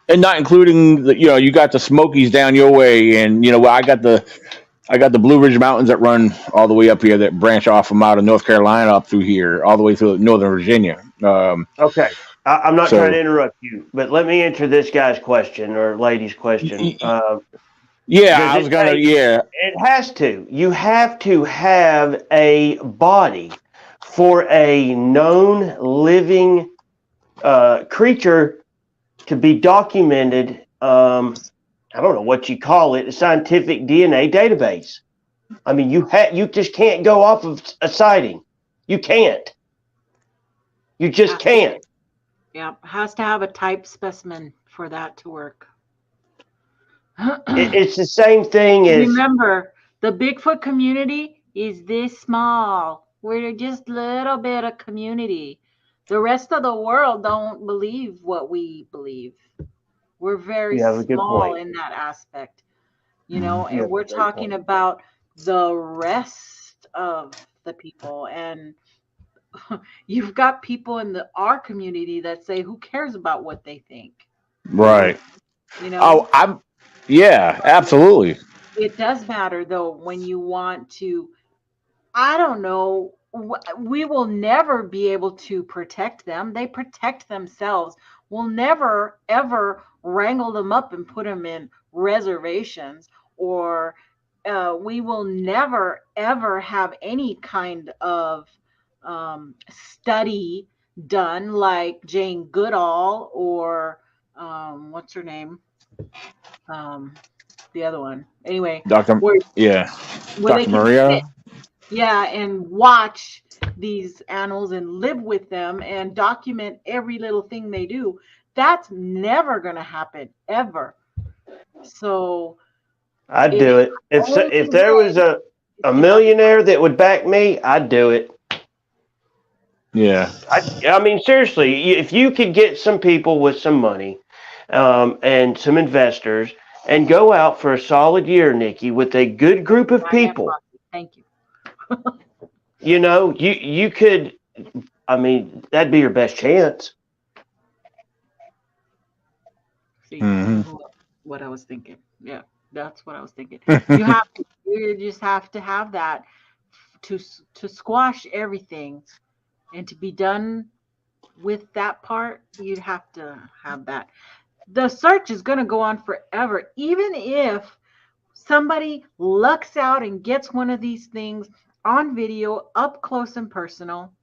and not including you got the Smokies down your way, and I got the Blue Ridge Mountains that run all the way up here that branch off from out of North Carolina up through here, all the way through Northern Virginia. okay. I'm not trying So to interrupt you, but let me answer this guy's question or lady's question. yeah, Does I was it gonna, take? yeah, It has to. You have to have a body for a known living creature to be documented. I don't know what you call it, a scientific DNA database. I mean, you just can't go off of a sighting. You can't. You just can't. Yeah. Has to have a type specimen for that to work. It's the same thing as Remember, the Bigfoot community is this small. We're just a little bit of community. The rest of the world don't believe what we believe. We're very you have a good small point. in that aspect, Mhm. You and have a we're great talking point. about the rest of the people. And you've got people in our community that say, who cares about what they think? right. You know, Oh, yeah, absolutely. it does matter though when you want to, I don't know. We will never be able to protect them. They protect themselves. We'll never, ever wrangle them up and put them in reservations, or we will never, ever have any kind of study done like Jane Goodall or what's her name? Um, the other one. Anyway, Doctor, where yeah, they Doctor can Maria. sit, yeah, and watch these animals and live with them and document every little thing they do. That's never going to happen ever. So I'd it do it. only If there was way is a to have. millionaire that would back me, I'd do it. Yeah, I mean, seriously, if you could get some people with some money, and some investors, and go out for a solid year, Nikki, with a good group of I am people, bossy. Thank you. you could. I mean, that'd be your best chance. See hmm what I was thinking. Yeah, that's what I was thinking. You just have to have that to squash everything and to be done with that part. You'd have to have that. The search is going to go on forever, even if somebody lucks out and gets one of these things on video up close and personal.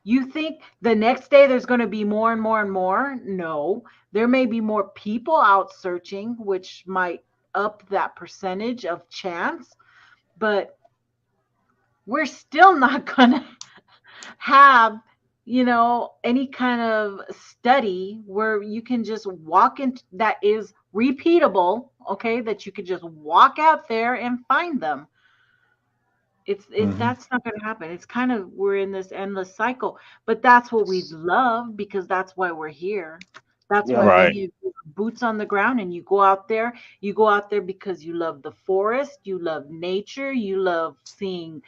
You think the next day there's going to be more and more and more? No. There may be more people out searching, which might up that percentage of chance, but we're still not going to have, any kind of study where you can just walk in that is repeatable, okay, that you could just walk out there and find them. Hmm. That's not going to happen. It's kind of, we're in this endless cycle, but that's what we love because that's why we're here. That's why Yeah. we Right. need boots on the ground, and you go out there. You go out there because you love the forest, you love nature, you love seeing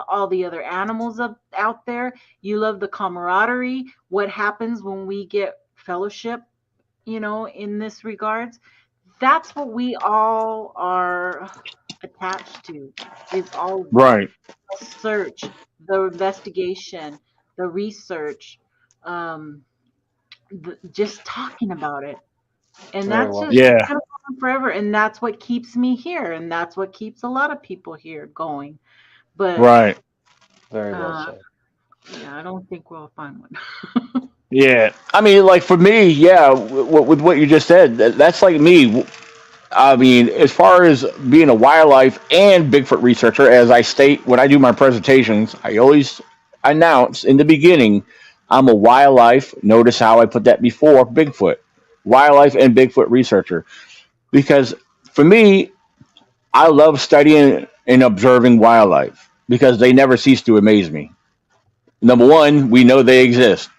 all the other animals out there. You love the camaraderie. What happens when we get fellowship, in this regards? That's what we all are attached to, is all of that. Right. The search, the investigation, the research, um, just talking about it. And Very that's well just said. Yeah. gonna go on forever. And that's what keeps me here. And that's what keeps a lot of people here going. But Right. Very well uh, said. yeah, I don't think we'll find one. Yeah. I mean, like for me, yeah, with what you just said, that's like me. I mean, as far as being a wildlife and Bigfoot researcher, as I state when I do my presentations, I always announce in the beginning, I'm a wildlife. Notice how I put that before Bigfoot, wildlife and Bigfoot researcher. Because for me, I love studying and observing wildlife because they never cease to amaze me. Number one, we know they exist.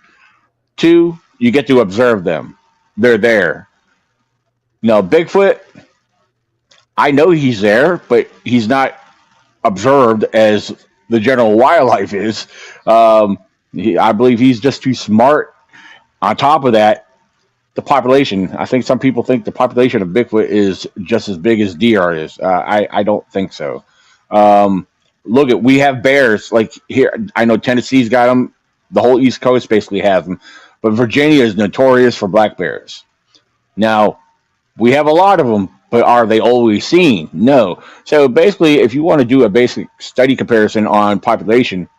Two, you get to observe them. They're there. Now, Bigfoot, I know he's there, but he's not observed as the general wildlife is. I believe he's just too smart. On top of that, the population. I think some people think the population of Bigfoot is just as big as deer is. I don't think so. Um, Look at, we have bears like here. I know Tennessee's got them. The whole East Coast basically has them, but Virginia is notorious for black bears. Now we have a lot of them, but are they always seen? No. So basically, if you want to do a basic study comparison on population,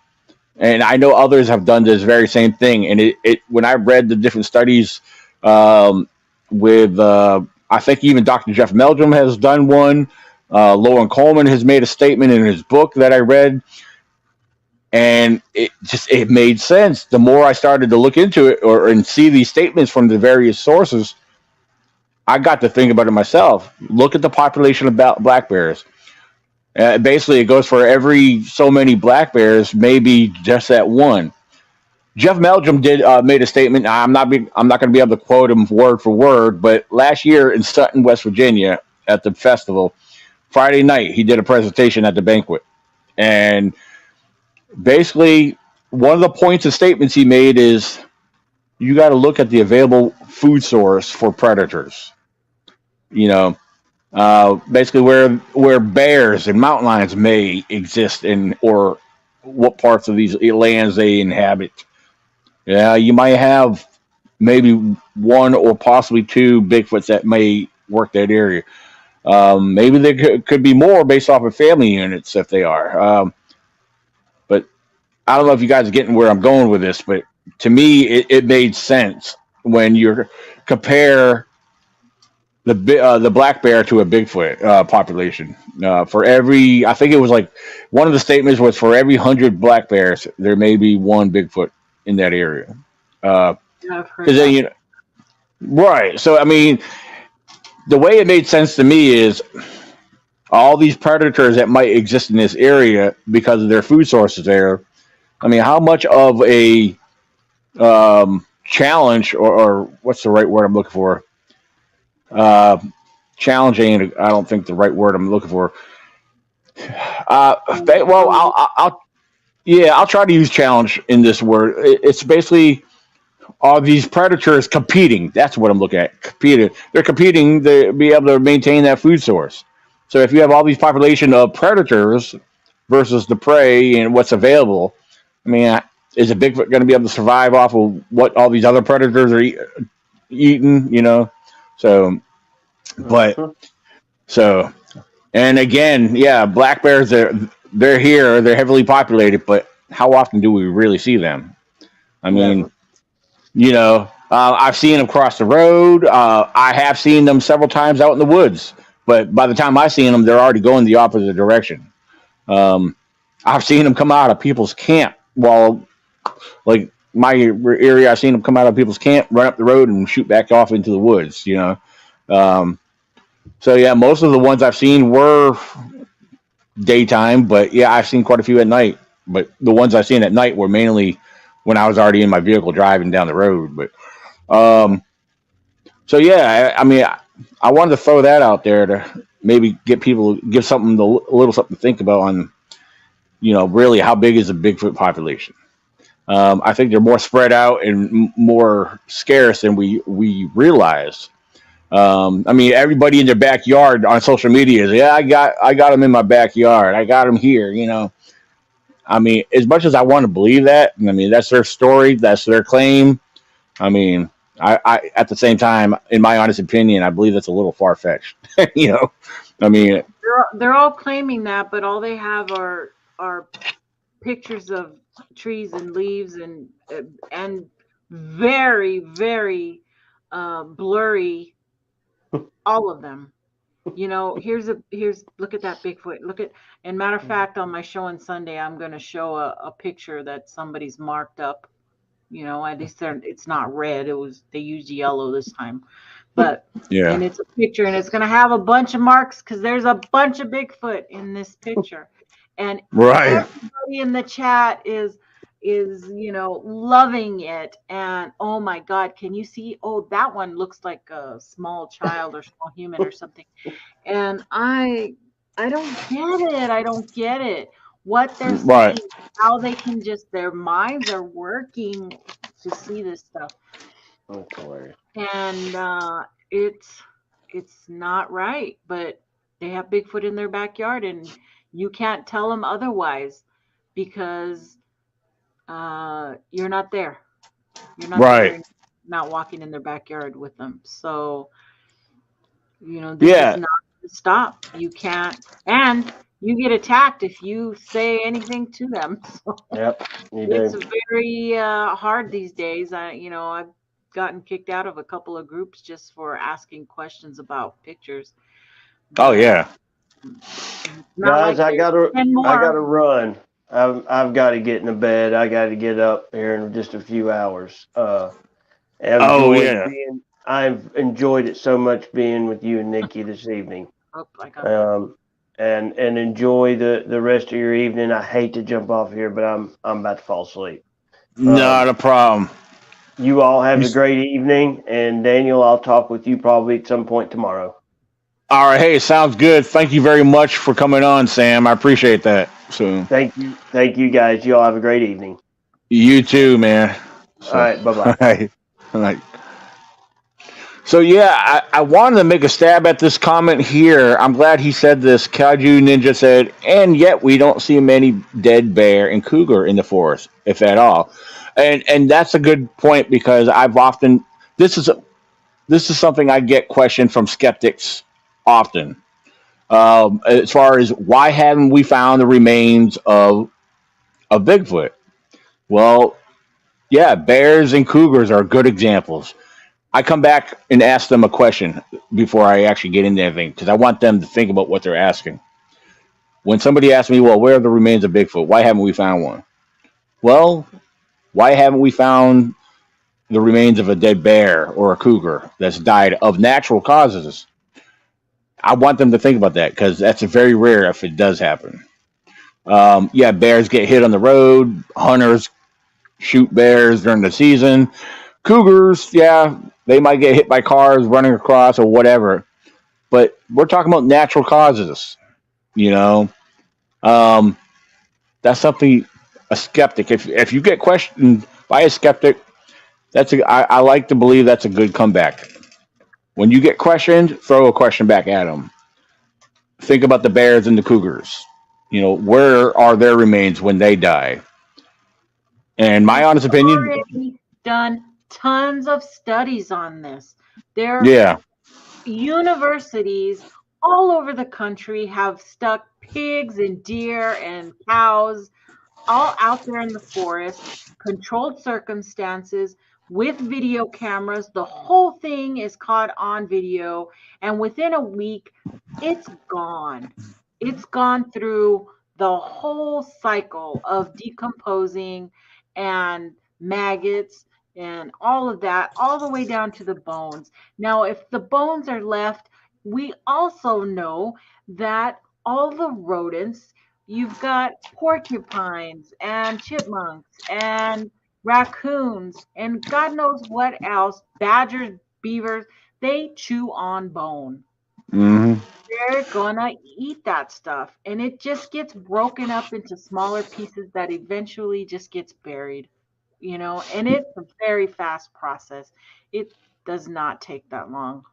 and I know others have done this very same thing, and it when I read the different studies um, with, I think even Dr. Jeff Meldrum has done one. Lauren Coleman has made a statement in his book that I read, and it made sense. The more I started to look into it and see these statements from the various sources, I got to think about it myself. Look at the population of black bears. Basically, it goes for every so many black bears, maybe just that one. Jeff Meldrum did made a statement. I'm not going to be able to quote him word for word, but last year in Sutton, West Virginia, at the festival, Friday night, he did a presentation at the banquet, and basically, one of the points of statements he made is you got to look at the available food source for predators. You know, basically where bears and mountain lions may exist in, or what parts of these lands they inhabit. Yeah, you might have maybe one or possibly two Bigfoots that may work that area. Maybe there could be more based off of family units if they are. But I don't know if you guys are getting where I'm going with this, but to me, it made sense when you compare the black bear to a Bigfoot population. For every, I think it was like one of the statements was for every 100 black bears, there may be one Bigfoot in that area. Because Yeah, I've heard then that. right. So I mean, the way it made sense to me is all these predators that might exist in this area because of their food sources there. I mean, how much of a challenge, or what's the right word I'm looking for? Uh, Challenging. I don't think the right word I'm looking for. Well, yeah, I'll try to use challenge in this word. It's basically are these predators competing? That's what I'm looking at. Competing. They're competing to be able to maintain that food source. So if you have all these population of predators versus the prey and what's available, I mean, is a Bigfoot going to be able to survive off of what all these other predators are eating? So, but Mhm. so, and again, yeah, black bears they're here, they're heavily populated, but how often do we really see them? I mean, Never. I've seen them cross the road. I have seen them several times out in the woods, but by the time I seen them, they're already going the opposite direction. Um, I've seen them come out of people's camp while, like my area, I've seen them come out of people's camp, run up the road, and shoot back off into the woods. Um, so yeah, most of the ones I've seen were daytime, but yeah, I've seen quite a few at night. But the ones I've seen at night were mainly when I was already in my vehicle driving down the road. But um, so yeah, I mean, I wanted to throw that out there to maybe get people give something a little something to think about on really how big is the Bigfoot population. I think they're more spread out and more scarce than we realize. I mean, everybody in their backyard on social media is, yeah, I got them in my backyard. I got them here. I mean, as much as I want to believe that, I mean, that's their story, that's their claim. I mean, I at the same time, in my honest opinion, I believe that's a little far fetched. you know, I mean, They're all claiming that, but all they have are pictures of trees and leaves and very very blurry, all of them. Here's look at that Bigfoot. Look at and matter of fact, on my show on Sunday, I'm going to show a picture that somebody's marked up. At least it's not red. They used yellow this time, but yeah, and it's a picture and it's going to have a bunch of marks because there's a bunch of Bigfoot in this picture, and right, everybody in the chat is loving it. And oh my god, can you see? Oh, that one looks like a small child or small human or something. And I don't get it. I don't get it. What they're right, seeing, how they can just their minds are working to see this stuff. That's hilarious. And it's not right, but they have Bigfoot in their backyard and you can't tell them otherwise because you're not there. You're not there right, and not walking in their backyard with them. So, this is yeah. not to stop. You can't, and you get attacked if you say anything to them. So Yep, you it's do. very hard these days. I've gotten kicked out of a couple of groups just for asking questions about pictures, Oh but yeah. not Guys, like there's 10 I gotta more. run. I've got to get in the bed. I got to get up here in just a few hours. Oh yeah. I've enjoyed it so much being with you and Nikki this evening. Oh, I got that. Um, and enjoy the rest of your evening. I hate to jump off here, but I'm about to fall asleep. Um, Not a problem. you all have You, a great evening, and Daniel, I'll talk with you probably at some point tomorrow. all right. Hey, sounds good. Thank you very much for coming on, Sam. I appreciate that. So Thank you guys. You all have a great evening. you too, man. All So right, bye bye. all right. All right. So yeah, I wanted to make a stab at this comment here. I'm glad he said this. Kaiju Ninja said, and yet we don't see many dead bear and cougar in the forest, if at all. And that's a good point because I've often this is this is something I get questioned from skeptics often. As far as why haven't we found the remains of Bigfoot? Well, yeah, bears and cougars are good examples. I come back and ask them a question before I actually get into anything because I want them to think about what they're asking. When somebody asks me, well, where are the remains of Bigfoot? Why haven't we found one? Well, why haven't we found the remains of a dead bear or a cougar that's died of natural causes? I want them to think about that because that's very rare if it does happen. Yeah, bears get hit on the road. Hunters shoot bears during the season. Cougars, yeah, they might get hit by cars running across or whatever. But we're talking about natural causes, you know. Um, that's something a skeptic. If you get questioned by a skeptic, I like to believe that's a good comeback. When you get questioned, throw a question back at them. Think about the bears and the cougars. Where are their remains when they die? And my We've honest opinion, already done tons of studies on this. There yeah, Universities all over the country have stuck pigs and deer and cows all out there in the forest, controlled circumstances with video cameras. The whole thing is caught on video, and within a week, it's gone. It's gone through the whole cycle of decomposing and maggots and all of that, all the way down to the bones. Now, if the bones are left, we also know that all the rodents. You've got porcupines and chipmunks and raccoons and God knows what else, badgers, beavers. They chew on bone. Hmm. They're gonna eat that stuff, and it just gets broken up into smaller pieces that eventually just gets buried, and it's a very fast process. It does not take that long.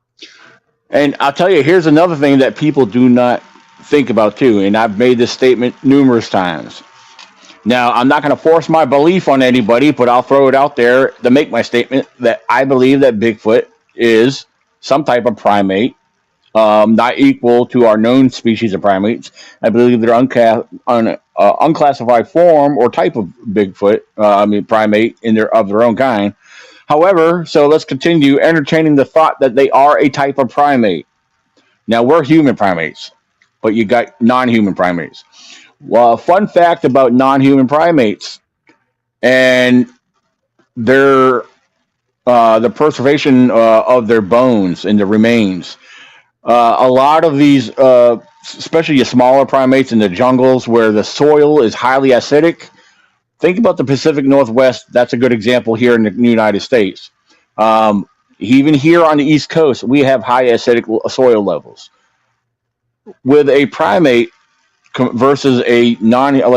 And I'll tell you, here's another thing that people do not think about too, and I've made this statement numerous times. Now, I'm not going to force my belief on anybody, but I'll throw it out there to make my statement that I believe that Bigfoot is some type of primate, not equal to our known species of primates. I believe they're unclassified form or type of Bigfoot, primate of their own kind. However, so let's continue entertaining the thought that they are a type of primate. Now, we're human primates, but you got non human primates. Well, a fun fact about non human primates and their the preservation of their bones and the remains. A lot of these, especially the smaller primates in the jungles where the soil is highly acidic. Think about the Pacific Northwest. That's a good example here in the United States. Even here on the East Coast, we have high acidic soil levels. With a primate versus a non, all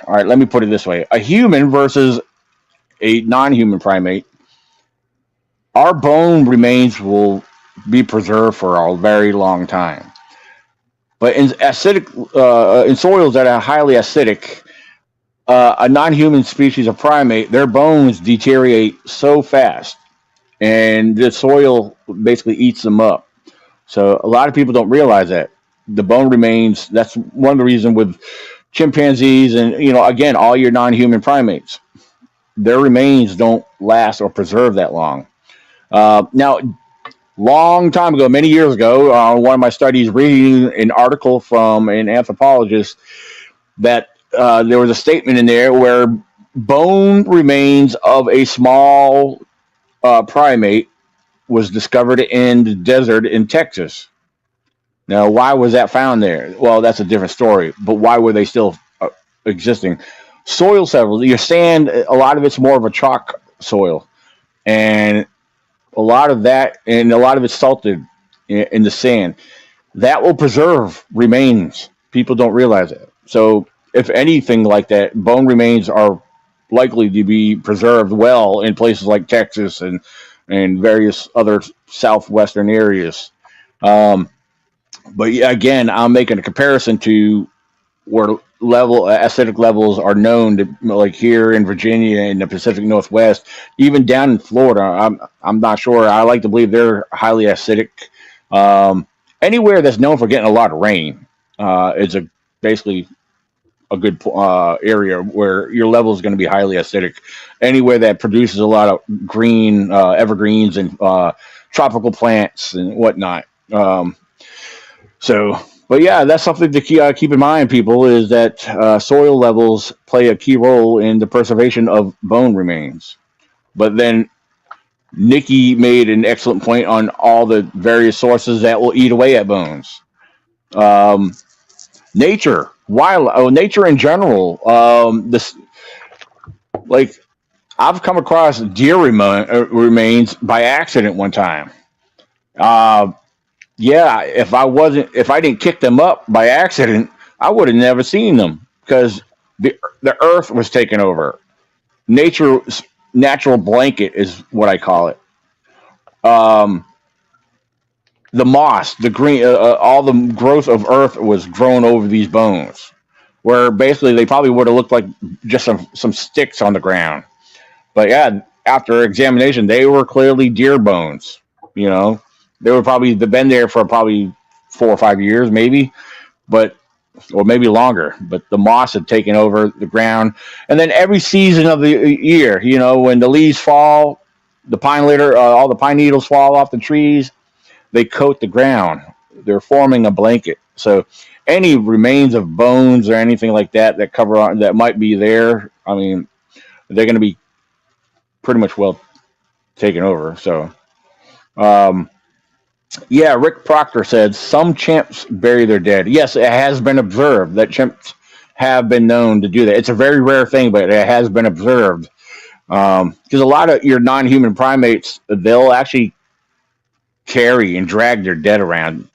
right, let me put it this way: a human versus a non-human primate, our bone remains will be preserved for a very long time. But in soils that are highly acidic, a non-human species of primate, their bones deteriorate so fast, and the soil basically eats them up. So a lot of people don't realize that the bone remains. That's one of the reasons with chimpanzees and again all your non-human primates, their remains don't last or preserve that long. Now, long time ago, many years ago, one of my studies, reading an article from an anthropologist, that there was a statement in there where bone remains of a small primate was discovered in the desert in Texas. Now, why was that found there? Well, that's a different story. But why were they still existing? Soil samples. Your sand, a lot of it's more of a chalk soil, and a lot of that, and a lot of it's salted in the sand. That will preserve remains. People don't realize it. So, if anything like that, bone remains are likely to be preserved well in places like Texas and various other southwestern areas. Um, but yeah, again, I'm making a comparison to where acidic levels are known to, like here in Virginia in the Pacific Northwest, even down in Florida. I'm not sure. I like to believe they're highly acidic. Anywhere that's known for getting a lot of rain is basically a good area where your level is going to be highly acidic. Anywhere that produces a lot of green evergreens and tropical plants and whatnot. So, but yeah, that's something to keep in mind, people, is that soil levels play a key role in the preservation of bone remains. But then Nikki made an excellent point on all the various sources that will eat away at bones. Um, nature in general. This, like, I've come across deer remains by accident one time. Uh, yeah, if I didn't kick them up by accident, I would have never seen them because the earth was taken over. Nature's natural blanket is what I call it. Um, the moss, the green, all the growth of earth was grown over these bones, where basically they probably would have looked like just some sticks on the ground. But yeah, after examination, they were clearly deer bones. You know, they were probably they've been there for probably 4 or 5 years, maybe, but or maybe longer. But the moss had taken over the ground, and then every season of the year, when the leaves fall, the pine litter, all the pine needles fall off the trees. They coat the ground. They're forming a blanket. So any remains of bones or anything like that cover on that might be there, I mean, they're going to be pretty much well taken over. So, um, Yeah, Rick Proctor said some chimps bury their dead. Yes, it has been observed that chimps have been known to do that. It's a very rare thing, but it has been observed. Because a lot of your non-human primates, they'll actually carry and drag their dead around.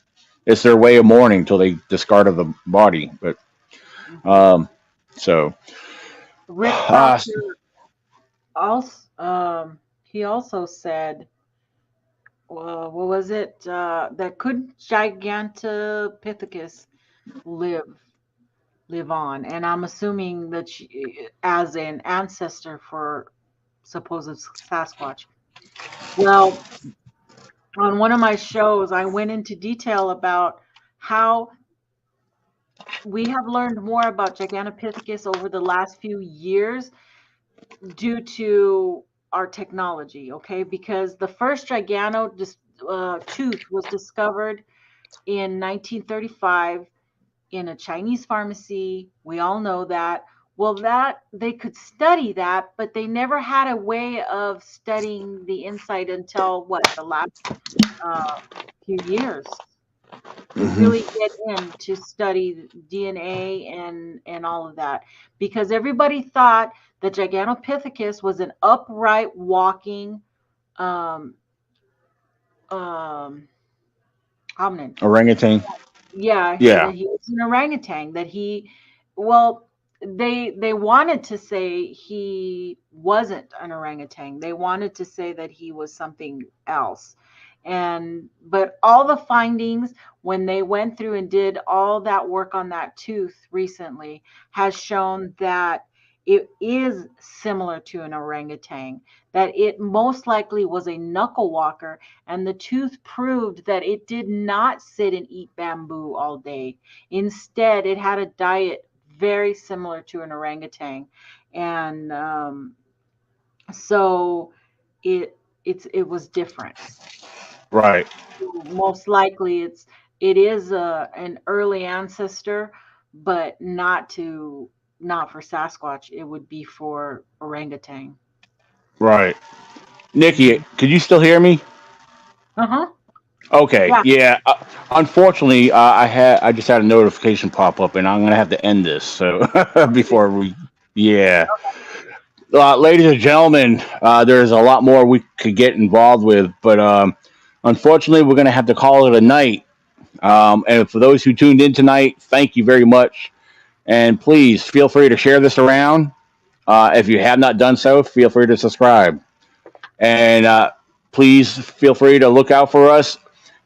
It's their way of mourning until they discard of the body. But Mhm. um, so, Rick uh, Proctor also he also said, what was it? That could Gigantopithecus live live on? And I'm assuming that as an ancestor for supposed Sasquatch. Well, on one of my shows, I went into detail about how we have learned more about Gigantopithecus over the last few years due to our technology, okay? Because the first tooth was discovered in 1935 in a Chinese pharmacy. We all know that. Well, that they could study that, but they never had a way of studying the inside until what, the last uh, few years, to mhm, really get in to study DNA and all of that, because everybody thought that Gigantopithecus was an upright walking um, um, hominin. orangutan. Yeah, Yeah, that he was an orangutan. That he, well, they wanted to say he wasn't an orangutan. They wanted to say that he was something else. And but all the findings when they went through and did all that work on that tooth recently has shown that it is similar to an orangutan, that it most likely was a knuckle walker, and the tooth proved that it did not sit and eat bamboo all day. Instead, it had a diet very similar to an orangutan, and so it it was different. right, Most likely, it is an early ancestor, but not for Sasquatch. It would be for orangutan. right. Nikki, Hmm. could you still hear me? Uh-huh. Okay, Yeah. yeah. Unfortunately, I just had a notification pop up, and I'm gonna have to end this. So Okay. before we, yeah, ladies and gentlemen, there's a lot more we could get involved with, but unfortunately, we're gonna have to call it a night. And for those who tuned in tonight, thank you very much, and please feel free to share this around. If you have not done so, feel free to subscribe. And please feel free to look out for us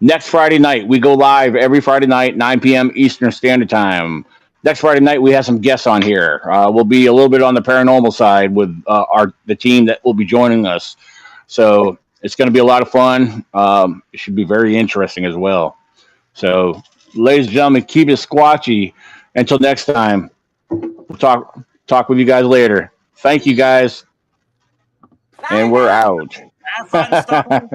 next Friday night. We go live every Friday night, 9 p.m. Eastern Standard Time. Next Friday night, we have some guests on here. We'll be a little bit on the paranormal side with the team that will be joining us. So it's going to be a lot of fun. It should be very interesting as well. So, ladies and gentlemen, keep it squatchy. Until next time, we'll talk with you guys later. Thank you guys, and Sign we're out. out. Have fun, Star Wars.